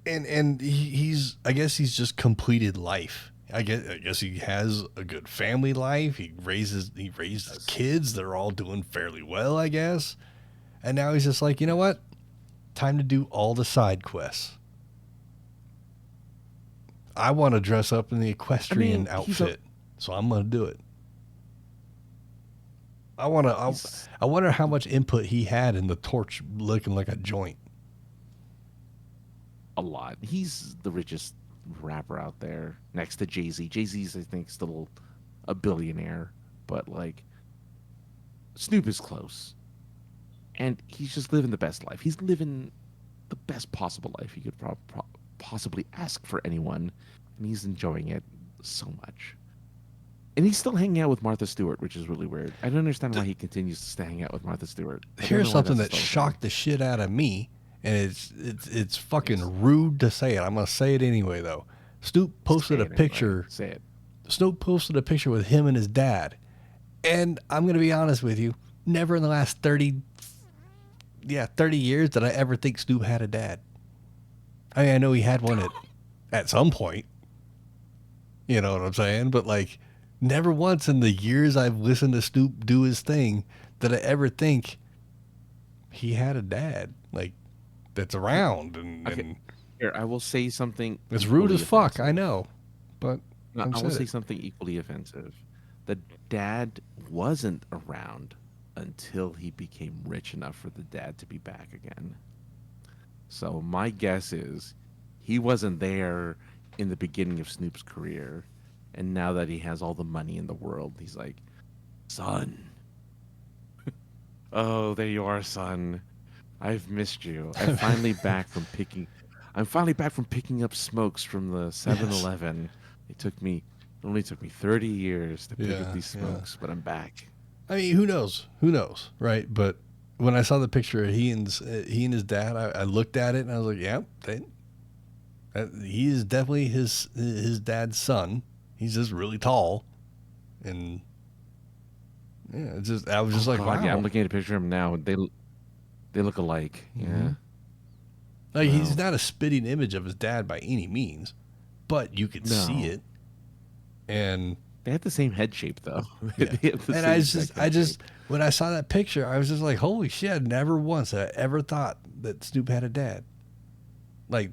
Speaker 1: And he's, I guess he's just completed life. I guess he has a good family life. He raised his kids. They're all doing fairly well, I guess. And now he's just like, you know what? Time to do all the side quests. I want to dress up in the equestrian outfit, so I'm going to do it. I wonder how much input he had in the torch looking like a joint.
Speaker 2: A lot. He's the richest rapper out there next to Jay-Z. Jay-Z's, I think, still a billionaire, but like Snoop is close. And he's just living the best life. He's living the best possible life you could possibly ask for anyone, and he's enjoying it so much. And he's still hanging out with Martha Stewart, which is really weird. I don't understand why he continues to stay hang out with Martha Stewart.
Speaker 1: Here's something that shocked the shit out of me, and it's fucking rude to say it. I'm gonna say it anyway though. Snoop posted a picture.
Speaker 2: Anyway. Say it.
Speaker 1: Snoop posted a picture with him and his dad, and I'm gonna be honest with you. Never in the last 30 years did I ever think Snoop had a dad. I mean, I know he had one at some point. You know what I'm saying? But like, never once in the years I've listened to Snoop do his thing did I ever think he had a dad like that's around. And
Speaker 2: here, I will say something.
Speaker 1: It's rude as fuck. I know, but
Speaker 2: I will say something equally offensive. The dad wasn't around until he became rich enough for the dad to be back again. So my guess is he wasn't there in the beginning of Snoop's career, and now that he has all the money in the world, he's like, son. Oh, there you are, son. I've missed you. I'm finally back from picking up smokes from the 7-Eleven. Yes. It only took me 30 years to pick up these smokes, but I'm back.
Speaker 1: I mean, who knows? Who knows, right? But when I saw the picture of he and his dad, I looked at it and I was like, "Yep, he is definitely his dad's son. He's just really tall, and I was just like, wow."
Speaker 2: Yeah, I'm looking at a picture of him now. They look alike.
Speaker 1: Mm-hmm.
Speaker 2: Yeah.
Speaker 1: Like, he's not a spitting image of his dad by any means, but you could see it, and
Speaker 2: they have the same head shape though.
Speaker 1: Yeah. And I just when I saw that picture, I was just like, holy shit! Never once I ever thought that Snoop had a dad. Like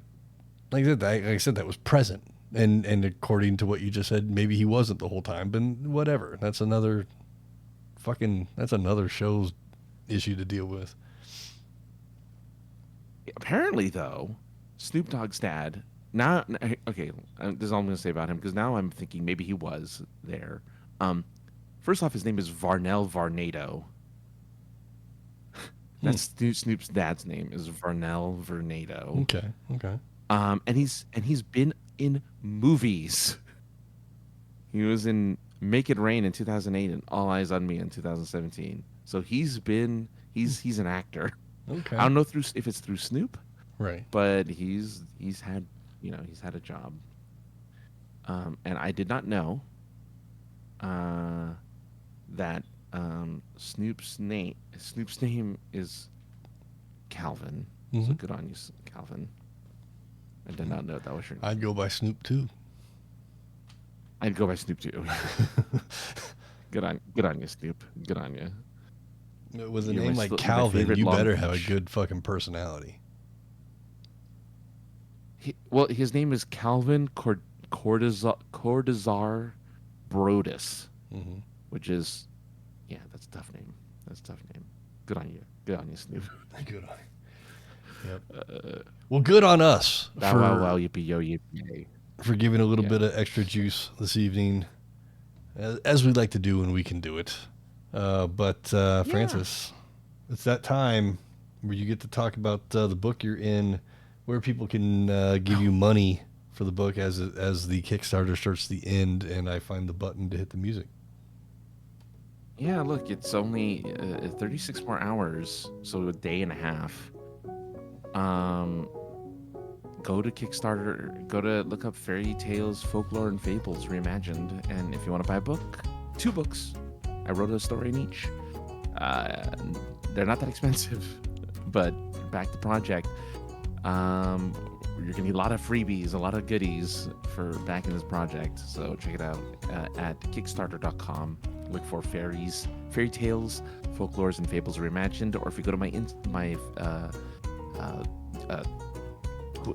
Speaker 1: I said, that was present, and according to what you just said, maybe he wasn't the whole time. But whatever, that's another show's issue to deal with.
Speaker 2: Apparently, though, Snoop Dogg's dad. Now, okay, this is all I'm going to say about him, because now I'm thinking maybe he was there. First off, his name is Varnell Varnado. That's Snoop's dad's name is Varnell Varnado.
Speaker 1: Okay.
Speaker 2: And he's been in movies. He was in Make It Rain in 2008 and All Eyes on Me in 2017. So he's an actor.
Speaker 1: Okay.
Speaker 2: I don't know if it's through Snoop,
Speaker 1: right?
Speaker 2: But he's had a job. And I did not know that Snoop's name is Calvin. So good on you, Calvin. I did not know that was your name.
Speaker 1: I'd go by Snoop too.
Speaker 2: I'd go by Snoop too. Good on you, Snoop. Good on you.
Speaker 1: With a name like Calvin, you better have a good fucking personality.
Speaker 2: His name is Calvin Cordazar Brodus, which is, that's a tough name. Good on you. Good on you, Snoop.
Speaker 1: Good on you. Yep. Well, good on us
Speaker 2: wow, yippee yo, yippee.
Speaker 1: For giving a little bit of extra juice this evening, as we like to do when we can do it. But Francis, it's that time where you get to talk about the book you're in, where people can give you money for the book as the Kickstarter starts the end, and I find the button to hit the music.
Speaker 2: Yeah, look, it's only 36 more hours, so a day and a half. Go to Kickstarter, look up Fairy Tales, Folklore, and Fables Reimagined, and if you want to buy a book, 2 books. I wrote a story in each. They're not that expensive, but back to project. You're gonna need a lot of freebies, a lot of goodies for backing this project. So check it out at Kickstarter.com. Look for Fairy Tales, Folklores, and Fables Reimagined, or if you go to my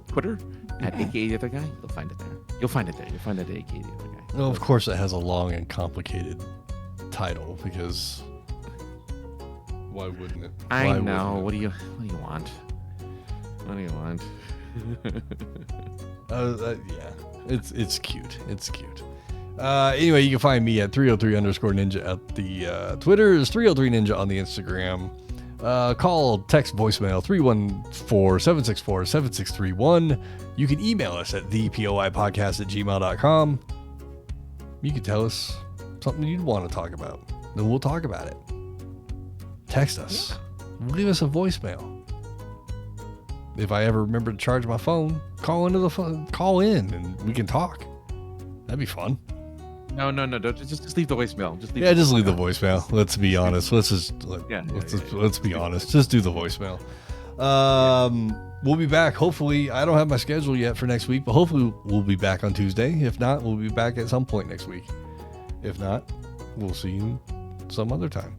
Speaker 2: Twitter at AKA the Other Guy, you'll find it there. You'll find it AKA the Other Guy.
Speaker 1: Well, of course, it has a long and complicated title because why wouldn't it?
Speaker 2: I know. What do you want?
Speaker 1: Yeah, it's cute. It's cute. Anyway, you can find me at 303_ninja at the Twitter. Is 303ninja on the Instagram. Call, text, voicemail 314-764-7631. You can email us at thepoipodcast@gmail.com. You can tell us something you'd want to talk about, then we'll talk about it. Text us. Leave us a voicemail. If I ever remember to charge my phone, call in and we can talk. That'd be fun.
Speaker 2: No. Just leave the voicemail. Just leave
Speaker 1: the voicemail. Let's be honest. Let's be honest. Just do the voicemail. We'll be back. Hopefully, I don't have my schedule yet for next week, but hopefully we'll be back on Tuesday. If not, we'll be back at some point next week. If not, we'll see you some other time.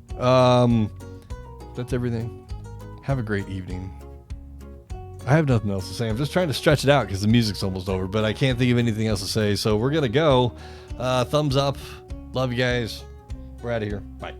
Speaker 1: That's everything. Have a great evening. I have nothing else to say. I'm just trying to stretch it out because the music's almost over, but I can't think of anything else to say. So we're going to go. Thumbs up. Love you guys. We're out of here. Bye.